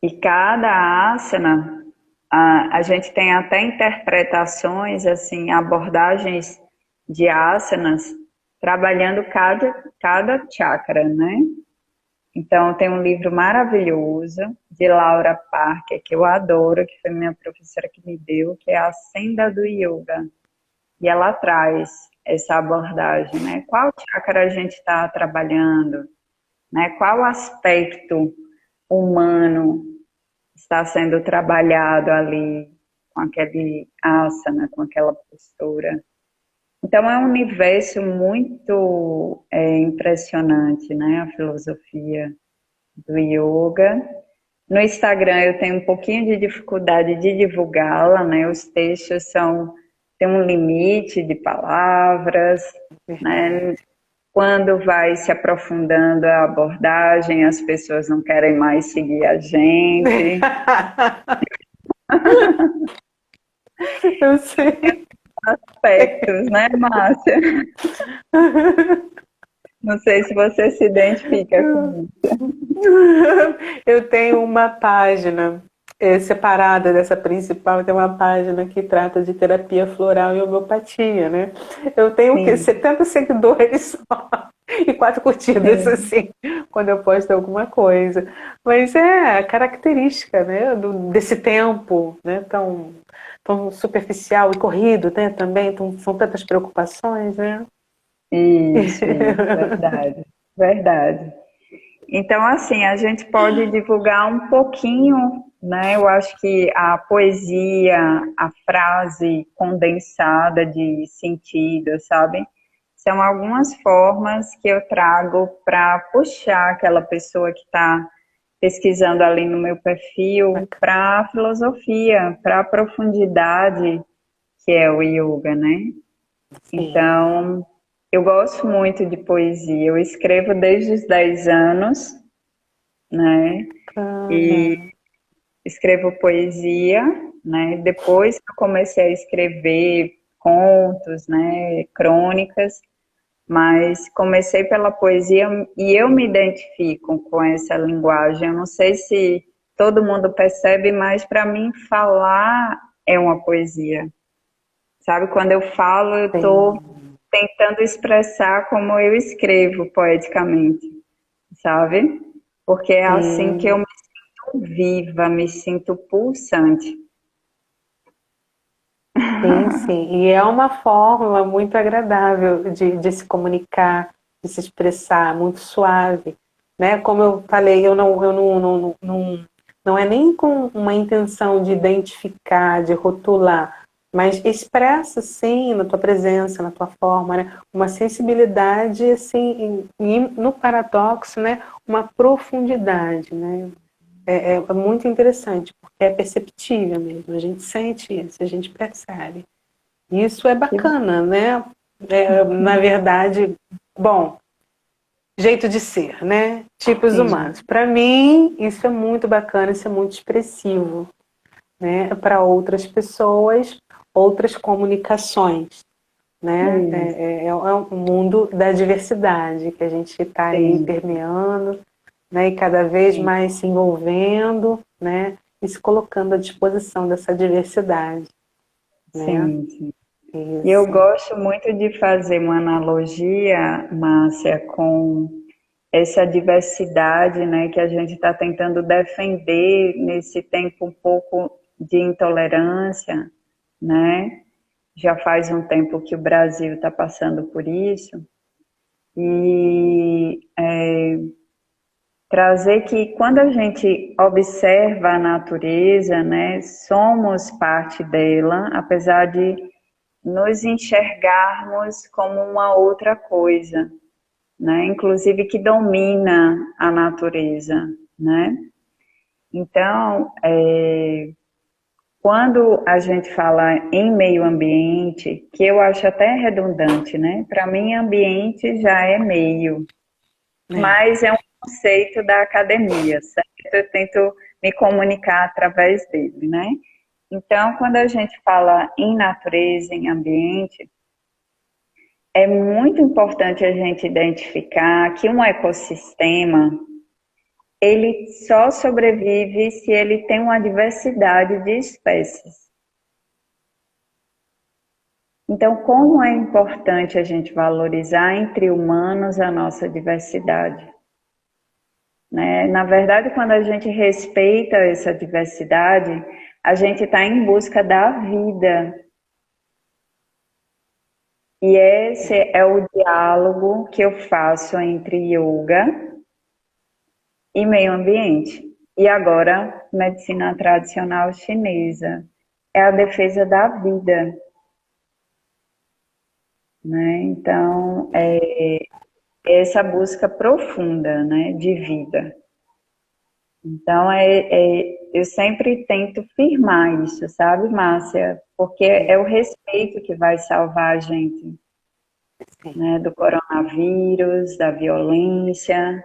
E cada asana, a gente tem até interpretações, assim, abordagens de asanas, trabalhando cada chakra, né? Então, tem um livro maravilhoso de Laura Parker, que eu adoro, que foi minha professora que me deu, que é A Senda do Yoga. E ela traz essa abordagem, né? Qual chakra a gente está trabalhando, né? Qual aspecto humano está sendo trabalhado ali com aquele asana, com aquela postura. Então é um universo muito impressionante, né? A filosofia do yoga. No Instagram eu tenho um pouquinho de dificuldade de divulgá-la, né? Os textos tem um limite de palavras, né? Verdade. Quando vai se aprofundando a abordagem, as pessoas não querem mais seguir a gente. Eu sei. Aspectos, né, Márcia? Não sei se você se identifica com isso. Eu tenho uma página separada dessa principal, tem uma página que trata de terapia floral e homeopatia, né? Eu tenho o quê? Sim, 70 seguidores só e 4 curtidas, sim. assim, quando eu posto alguma coisa. Mas é a característica, né, desse tempo, né, tão superficial e corrido, né, também, são tantas preocupações, né? Isso, verdade, verdade. Então, assim, a gente pode divulgar um pouquinho, né? Eu acho que a poesia, a frase condensada de sentido, sabe? São algumas formas que eu trago para puxar aquela pessoa que está pesquisando ali no meu perfil para a filosofia, para a profundidade que é o yoga, né? Sim. Então, eu gosto muito de poesia. Eu escrevo desde os 10 anos, né? E Bacana. escrevo poesia, né? Depois que eu comecei a escrever contos, né? Crônicas, mas comecei pela poesia e eu me identifico com essa linguagem. Eu não sei se todo mundo percebe, mas para mim falar é uma poesia. Sabe, quando eu falo, eu estou Sim. tentando expressar como eu escrevo poeticamente, sabe? Porque é assim que eu Sim. me sinto viva, me sinto pulsante. Sim, sim. E é uma forma muito agradável de se comunicar, de se expressar, muito suave, né? Como eu falei, não é nem com uma intenção de identificar, de rotular, mas expressa, sim, na tua presença, na tua forma, né? Uma sensibilidade, assim, e no paradoxo, né? Uma profundidade, né? É muito interessante, porque é perceptível mesmo, a gente sente isso, a gente percebe. Isso é Que bacana, né? Na verdade, bom, jeito de ser, né? Tipos sim, humanos. Para mim, isso é muito bacana, isso é muito expressivo, né? Para outras pessoas, outras comunicações, né? isso, É um mundo da diversidade que a gente está aí sim, permeando, né? E cada vez sim, mais se envolvendo, né? E se colocando à disposição dessa diversidade, né? sim, sim. E eu Isso. gosto muito de fazer uma analogia, Márcia, com essa diversidade, né, que a gente está tentando defender nesse tempo um pouco de intolerância, né? Já faz um tempo que o Brasil está passando por isso. E trazer que quando a gente observa a natureza, né, somos parte dela, apesar de nos enxergarmos como uma outra coisa, né, inclusive que domina a natureza, né. Então, quando a gente fala em meio ambiente, que eu acho até redundante, né, para mim ambiente já é meio, É. mas é um conceito da academia, certo? Eu tento me comunicar através dele, né? Então, quando a gente fala em natureza, em ambiente, é muito importante a gente identificar que um ecossistema, ele só sobrevive se ele tem uma diversidade de espécies. Então, como é importante a gente valorizar entre humanos a nossa diversidade? Né? Na verdade, quando a gente respeita essa diversidade, a gente está em busca da vida. E esse é o diálogo que eu faço entre yoga e meio ambiente. E agora, medicina tradicional chinesa. É a defesa da vida. Né? Então, essa busca profunda, né, de vida. Então, eu sempre tento firmar isso, sabe, Márcia? Porque é Sim, o respeito que vai salvar a gente, sim. né, do coronavírus, da violência,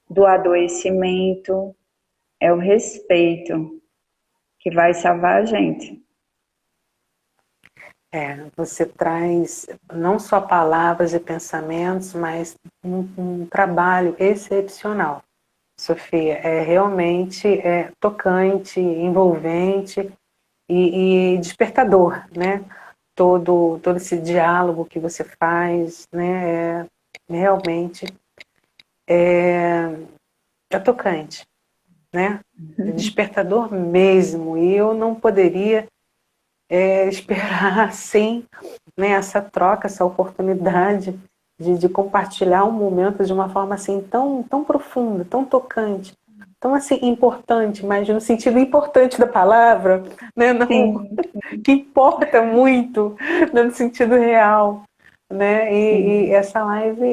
do adoecimento. É o respeito que vai salvar a gente. Você traz não só palavras e pensamentos, mas um trabalho excepcional, Sofia. É realmente tocante, envolvente e despertador, né? Todo esse diálogo que você faz, né? Realmente é tocante, né? É despertador mesmo. E eu não poderia esperar assim, né, essa troca, essa oportunidade de compartilhar um momento de uma forma assim tão profunda, tão tocante, tão assim importante, mas no sentido importante da palavra, né, não Sim, que importa muito, né, no sentido real, né? E sim. essa live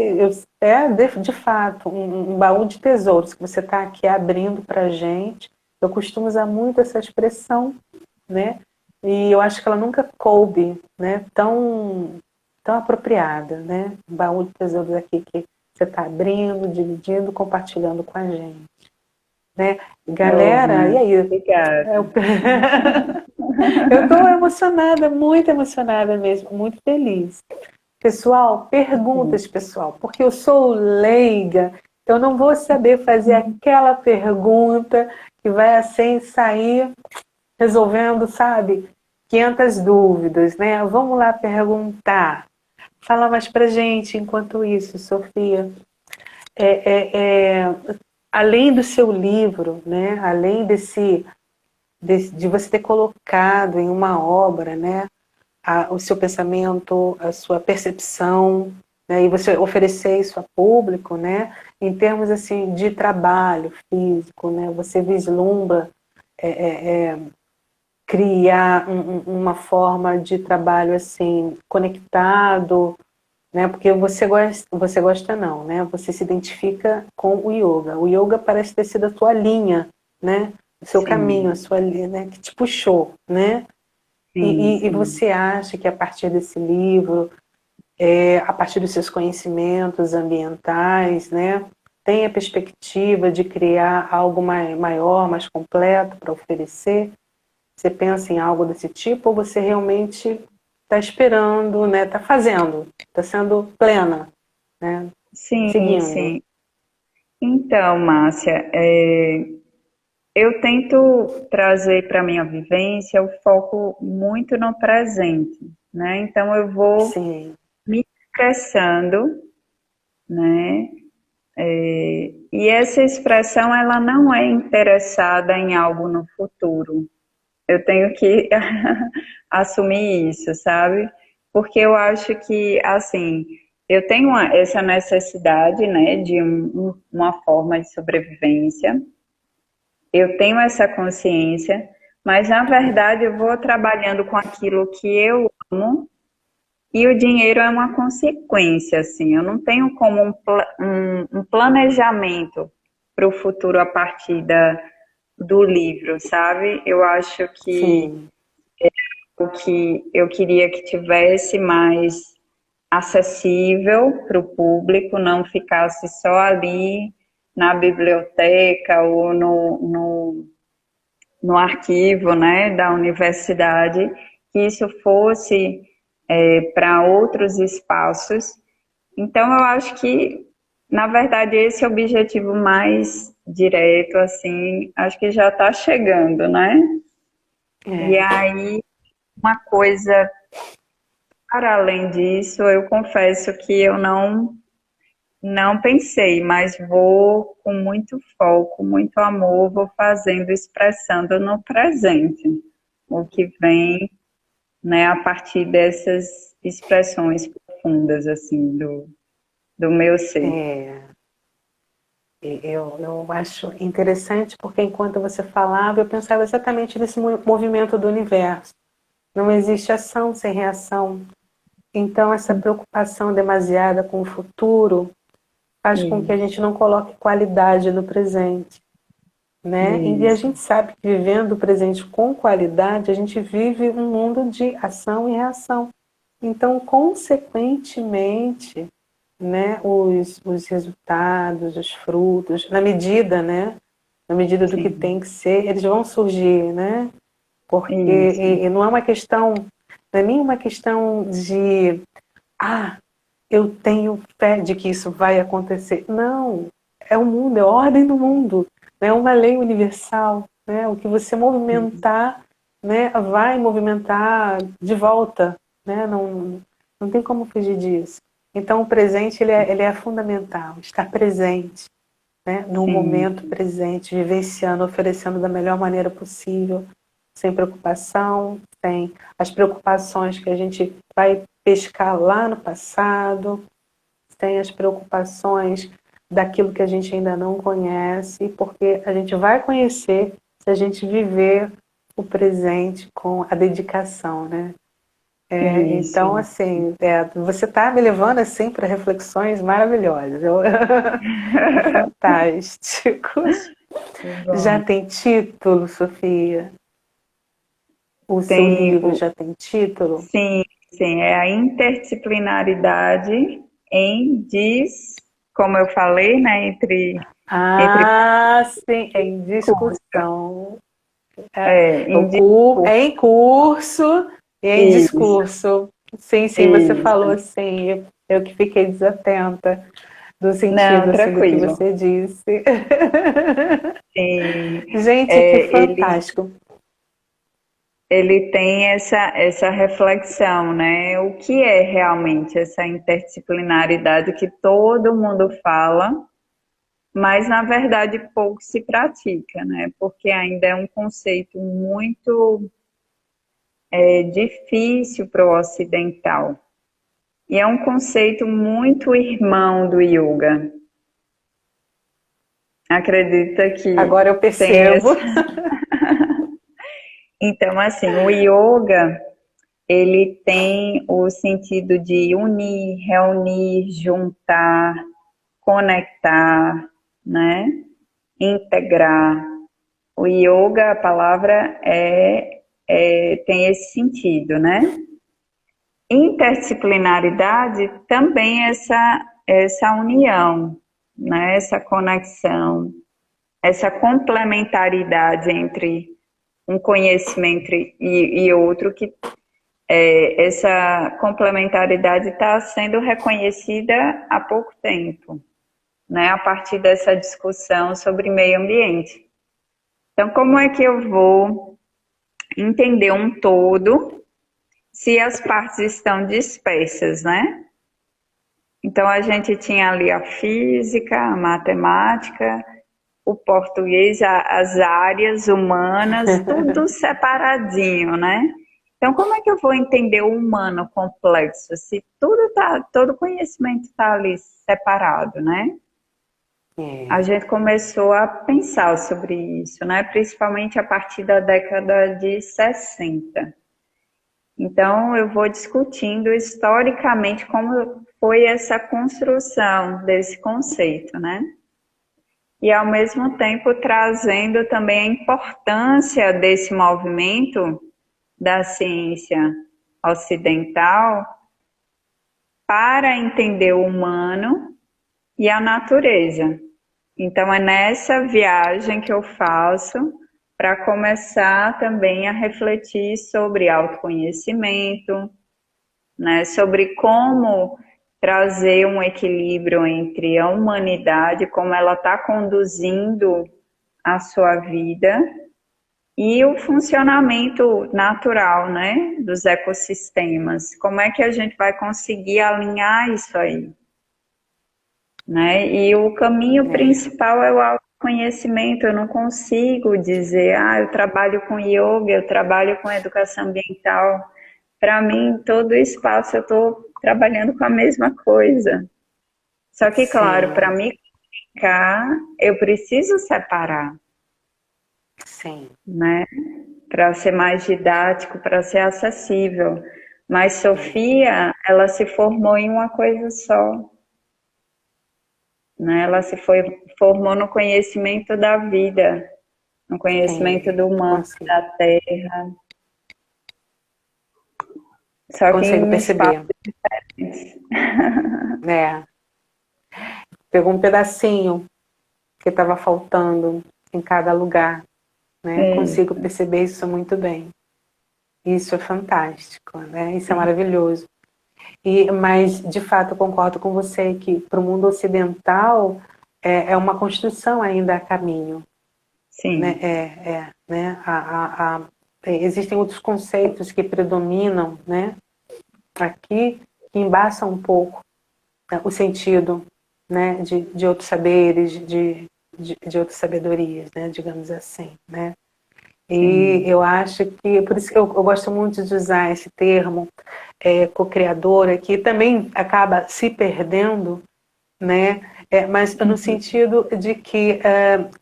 é de fato um baú de tesouros que você está aqui abrindo para gente. Eu costumo usar muito essa expressão, né? E eu acho que ela nunca coube, né? Tão apropriada, né? Um baú de tesouros aqui que você está abrindo, dividindo, compartilhando com a gente, né? Oh, Galera, e Márcia, aí? obrigada. Eu eu estou emocionada, muito emocionada mesmo, muito feliz. Pessoal, perguntas, pessoal, porque eu sou leiga, eu não vou saber fazer aquela pergunta que vai assim sair resolvendo, sabe, 500 dúvidas, né? Vamos lá perguntar. Fala mais pra gente enquanto isso, Sofia. É, é, é, além do seu livro, né? Além de você ter colocado em uma obra, né, o seu pensamento, a sua percepção, né, e você oferecer isso a público, né, em termos assim de trabalho físico, né, você vislumbra criar uma forma de trabalho assim conectado, né, porque você gosta não, né, você se identifica com o yoga. O yoga parece ter sido a tua linha, né, o seu caminho, sim, a sua linha, né, que te puxou, né, sim, e sim. você acha que a partir desse livro, a partir dos seus conhecimentos ambientais, né, tem a perspectiva de criar algo maior, mais completo para oferecer? Você pensa em algo desse tipo ou você realmente está esperando, né, está fazendo, está sendo plena, né, Sim, seguindo? sim. Então, Márcia, eu tento trazer para a minha vivência o foco muito no presente, né? Então, eu vou Sim, me expressando, né? E essa expressão, ela não é interessada em algo no futuro. Eu tenho que assumir isso, sabe? Porque eu acho que, assim, eu tenho essa necessidade, né, de uma forma de sobrevivência, eu tenho essa consciência, mas na verdade eu vou trabalhando com aquilo que eu amo e o dinheiro é uma consequência, assim. Eu não tenho como um planejamento para o futuro a partir do livro, sabe? Eu acho que sim, o que eu queria que tivesse mais acessível para o público, não ficasse só ali na biblioteca ou no arquivo, né, da universidade, que isso fosse para outros espaços. Então, eu acho que, na verdade, esse é o objetivo mais direto, assim, acho que já está chegando, né? E é, aí, uma coisa para além disso, eu confesso que eu não pensei, mas vou com muito foco, muito amor, vou fazendo, expressando no presente o que vem, né, a partir dessas expressões profundas assim do meu ser. é. Eu acho interessante porque enquanto você falava, eu pensava exatamente nesse movimento do universo. Não existe ação sem reação. Então, essa preocupação demasiada com o futuro faz com que a Isso, gente não coloque qualidade no presente, né? E a isso, gente sabe que vivendo o presente com qualidade, a gente vive um mundo de ação e reação. Então, consequentemente, né, os resultados, os frutos, na medida, né, na medida do que tem sim, que ser, eles vão surgir, né? Porque isso, e não é uma questão, não é nem uma questão de, ah, eu tenho fé de que isso vai acontecer. Não, é o mundo, é a ordem do mundo, né? É uma lei universal, né? O que você movimentar, né, vai movimentar de volta, né? Não tem como fugir disso. Então o presente ele é fundamental, estar presente, né, no sim, momento presente, vivenciando, oferecendo da melhor maneira possível, sem preocupação, sem as preocupações que a gente vai pescar lá no passado, sem as preocupações daquilo que a gente ainda não conhece, porque a gente vai conhecer se a gente viver o presente com a dedicação, né? Então, isso. assim, você está me levando assim para reflexões maravilhosas. É fantástico. Que Já bom. tem título, Sofia? O seu Tem livro já tem título? sim, sim, é a interdisciplinaridade como eu falei, né, entre Ah, sim, é em curso, discussão. em É discurso, em curso e é em isso, discurso. Sim, sim, você falou isso. assim. Eu que fiquei desatenta do Não, sentido assim do que tranquilo. você disse. Sim, Gente, que é, ele, fantástico. ele tem essa reflexão, né? O que é realmente essa interdisciplinaridade que todo mundo fala, mas na verdade pouco se pratica, né? Porque ainda é um conceito muito difícil para o ocidental. E é um conceito muito irmão do yoga. Acredita que Agora eu tem percebo. Então, assim, o yoga, ele tem o sentido de unir, reunir, juntar, conectar, né? Integrar. O yoga, a palavra tem esse sentido, né? Interdisciplinaridade também é essa união, né? Essa conexão, essa complementaridade entre um conhecimento e outro, que essa complementaridade está sendo reconhecida há pouco tempo, né? A partir dessa discussão sobre meio ambiente. Então, como é que eu vou entender um todo se as partes estão dispersas, né? Então, a gente tinha ali a física, a matemática, o português, as áreas humanas, tudo separadinho, né? Então, como é que eu vou entender o humano complexo se todo conhecimento está ali separado, né? A gente começou a pensar sobre isso, né? Principalmente a partir da década de 60. Então, eu vou discutindo historicamente como foi essa construção desse conceito, né? E, ao mesmo tempo, trazendo também a importância desse movimento da ciência ocidental para entender o humano e a natureza. Então, é nessa viagem que eu faço para começar também a refletir sobre autoconhecimento, né, sobre como trazer um equilíbrio entre a humanidade, como ela está conduzindo a sua vida, e o funcionamento natural, né, dos ecossistemas. Como é que a gente vai conseguir alinhar isso aí? Né? E o caminho principal é o autoconhecimento. Eu não consigo dizer, eu trabalho com yoga, eu trabalho com educação ambiental. Para mim, todo espaço eu estou trabalhando com a mesma coisa. Só que, claro, para me comunicar, eu preciso separar. Sim. Né? Para ser mais didático, para ser acessível. Mas Sofia, ela se formou em uma coisa só. Né? Ela formou no conhecimento da vida, no conhecimento do humano, da terra. Só que Consigo em perceber. diferentes. Pegou um pedacinho que estava faltando em cada lugar. Né? Consigo perceber isso muito bem. Isso é fantástico, né? Isso é maravilhoso. Mas, de fato, eu concordo com você que para o mundo ocidental é uma construção ainda a caminho. Sim. Né? Existem outros conceitos que predominam, né? Aqui, que embaçam um pouco, né? O sentido, né? de outros saberes, de outras sabedorias, né? Digamos assim, né? E eu acho que, por isso que eu gosto muito de usar esse termo co-criadora, que também acaba se perdendo, né? Mas no sentido de que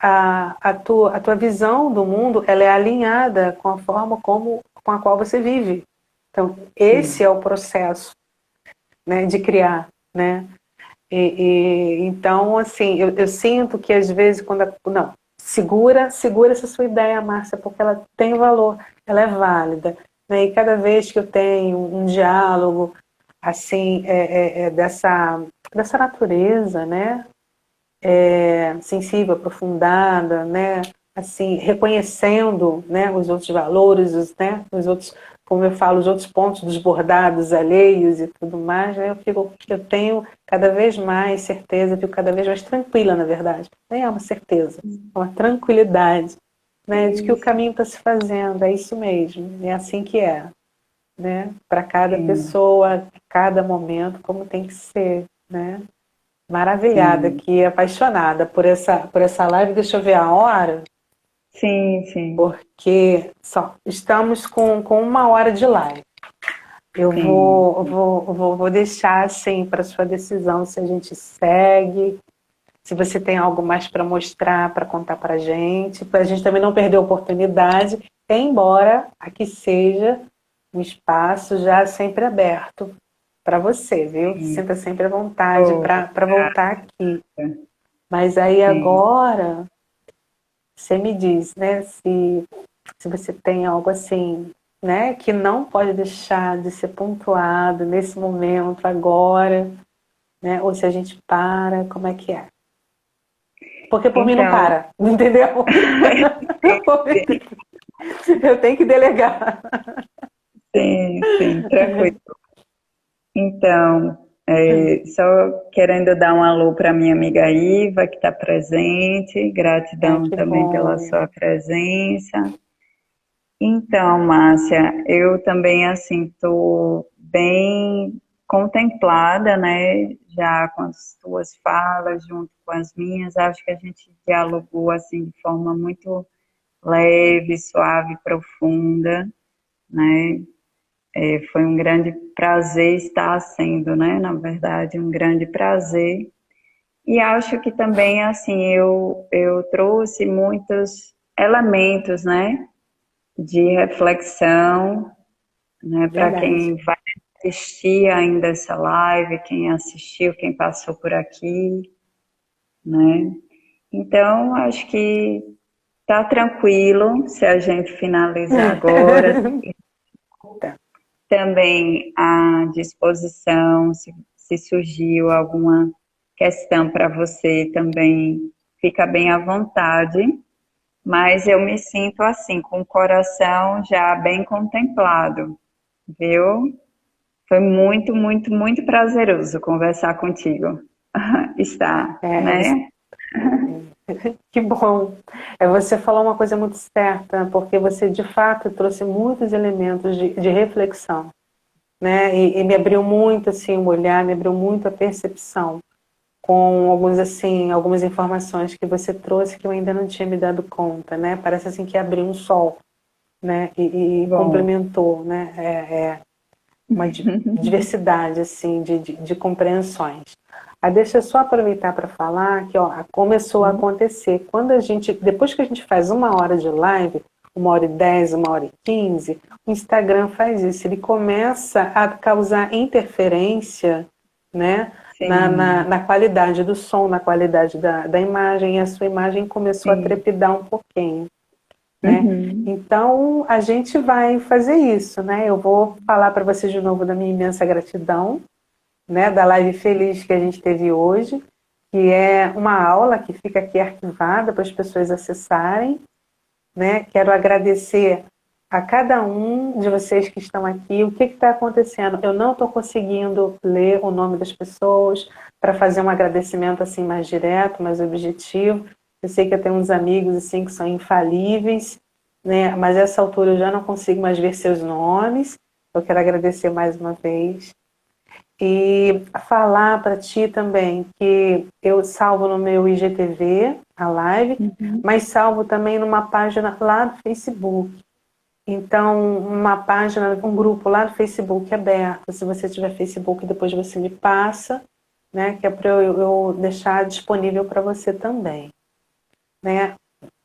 a tua visão do mundo ela é alinhada com a forma com a qual você vive. Então, esse é o processo, né, de criar, né? Então, assim, eu sinto que às vezes não, segura essa sua ideia, Márcia, porque ela tem valor, ela é válida, né? E cada vez que eu tenho um diálogo assim dessa natureza, né? Sensível, aprofundada, né? Assim, reconhecendo, né, os outros valores, os outros, como eu falo, os outros pontos dos bordados alheios e tudo mais, né? Eu tenho cada vez mais certeza, fico cada vez mais tranquila, na verdade. Nem é uma certeza, é uma tranquilidade, né, de que o caminho está se fazendo, é isso mesmo, é assim que é, né? Para cada pessoa, cada momento, como tem que ser, né? Maravilhada Sim, aqui, apaixonada por essa live. Deixa eu ver a hora, sim, sim, porque só estamos com 1 hora de live. Eu sim. vou deixar assim para sua decisão se a gente segue, se você tem algo mais para mostrar, para contar para a gente também não perder a oportunidade, embora aqui seja um espaço já sempre aberto para você, viu? Sim. Sinta sempre à vontade Oh, para voltar aqui. Mas aí sim. agora, você me diz, né, se você tem algo assim, né, que não pode deixar de ser pontuado nesse momento, agora, né, ou se a gente para, como é que é? Porque por mim não Então, para, entendeu? Eu tenho que delegar. sim, sim, tranquilo. Então, só querendo dar um alô para minha amiga Iva, que está presente, Ai, gratidão que também pela bom. sua presença. Então, Márcia, eu também, assim, estou bem contemplada, né, já com as tuas falas, junto com as minhas, acho que a gente dialogou, assim, de forma muito leve, suave, profunda, né, foi um grande prazer estar sendo, né? Na verdade, um grande prazer. E acho que também, assim, eu trouxe muitos elementos, né? De reflexão, né? Para Verdade. quem vai assistir ainda essa live, quem assistiu, quem passou por aqui, né? Então, acho que tá tranquilo se a gente finalizar agora. Tá. Também à disposição, se surgiu alguma questão para você também, fica bem à vontade, mas eu me sinto assim, com o coração já bem contemplado, viu? Foi muito, muito, muito prazeroso conversar contigo. Está, É, né? que bom. É, você falou uma coisa muito certa, porque você de fato trouxe muitos elementos de reflexão, né? E me abriu muito assim o olhar, me abriu muito a percepção com alguns assim, algumas informações que você trouxe que eu ainda não tinha me dado conta, né? Parece assim que abriu um sol, né? E Bom. complementou, né? É uma diversidade assim de compreensões. Ah, deixa eu só aproveitar para falar que ó, começou a acontecer quando a gente, depois que a gente faz 1 hora de live, 1 hora e 10, 1 hora e 15, o Instagram faz isso, ele começa a causar interferência, né, Sim, na qualidade do som, na qualidade da imagem, e a sua imagem começou a sim. trepidar um pouquinho, né? Uhum. Então a gente vai fazer isso, né? Eu vou falar para vocês de novo da minha imensa gratidão, né? Da live feliz que a gente teve hoje, que é uma aula que fica aqui arquivada para as pessoas acessarem, né? Quero agradecer a cada um de vocês que estão aqui. O que está acontecendo? Eu não estou conseguindo ler o nome das pessoas para fazer um agradecimento assim mais direto, mais objetivo. Eu sei que eu tenho uns amigos assim que são infalíveis, né? Mas a essa altura eu já não consigo mais ver seus nomes. Eu quero agradecer mais uma vez e falar para ti também que eu salvo no meu IGTV a live, Uhum. mas salvo também numa página lá do Facebook. Então, uma página, um grupo lá do Facebook aberto. Se você tiver Facebook, depois você me passa, né? Que é para eu deixar disponível para você também, né?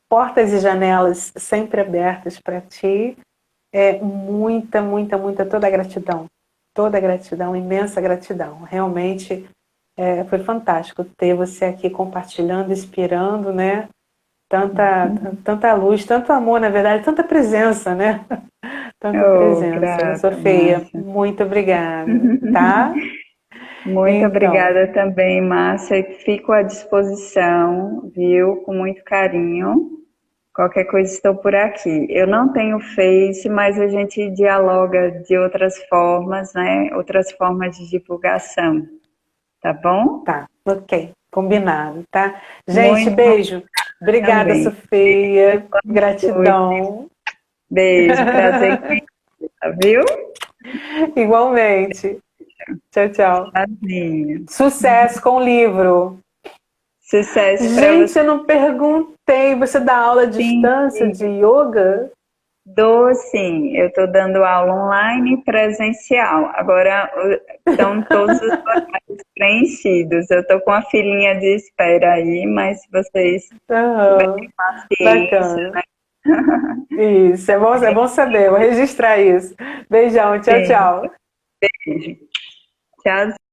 Portas e janelas sempre abertas para ti. É muita, muita, muita, toda a gratidão, imensa gratidão. Realmente foi fantástico ter você aqui compartilhando, inspirando, né? Tanta, Uhum. tanta luz, tanto amor, na verdade, tanta presença, né? Tanta Oh, presença. grata, Sofia, Márcia. muito obrigada, tá? Muito Então, obrigada também, Márcia. Fico à disposição, viu? Com muito carinho. Qualquer coisa estou por aqui. Eu não tenho Face, mas a gente dialoga de outras formas, né? Outras formas de divulgação, tá bom? tá, ok, combinado, tá? Gente, Muito beijo. Obrigada, também. Sofia. Oi, Gratidão. beijo, prazer em conhecê-la, viu? Igualmente. Tchau, tchau. Tchauzinho. Sucesso com o livro. Sucesso para Gente, você. eu não perguntei. Você dá aula à Sim, distância de yoga? dou sim, eu estou dando aula online e presencial. Agora estão todos os horários preenchidos. Eu estou com a filinha de espera aí, mas se vocês Aham, tiverem paciência, bacana. né? Isso, é bom saber. Vou registrar isso. Beijão, tchau, Sim, tchau. beijo. Tchau.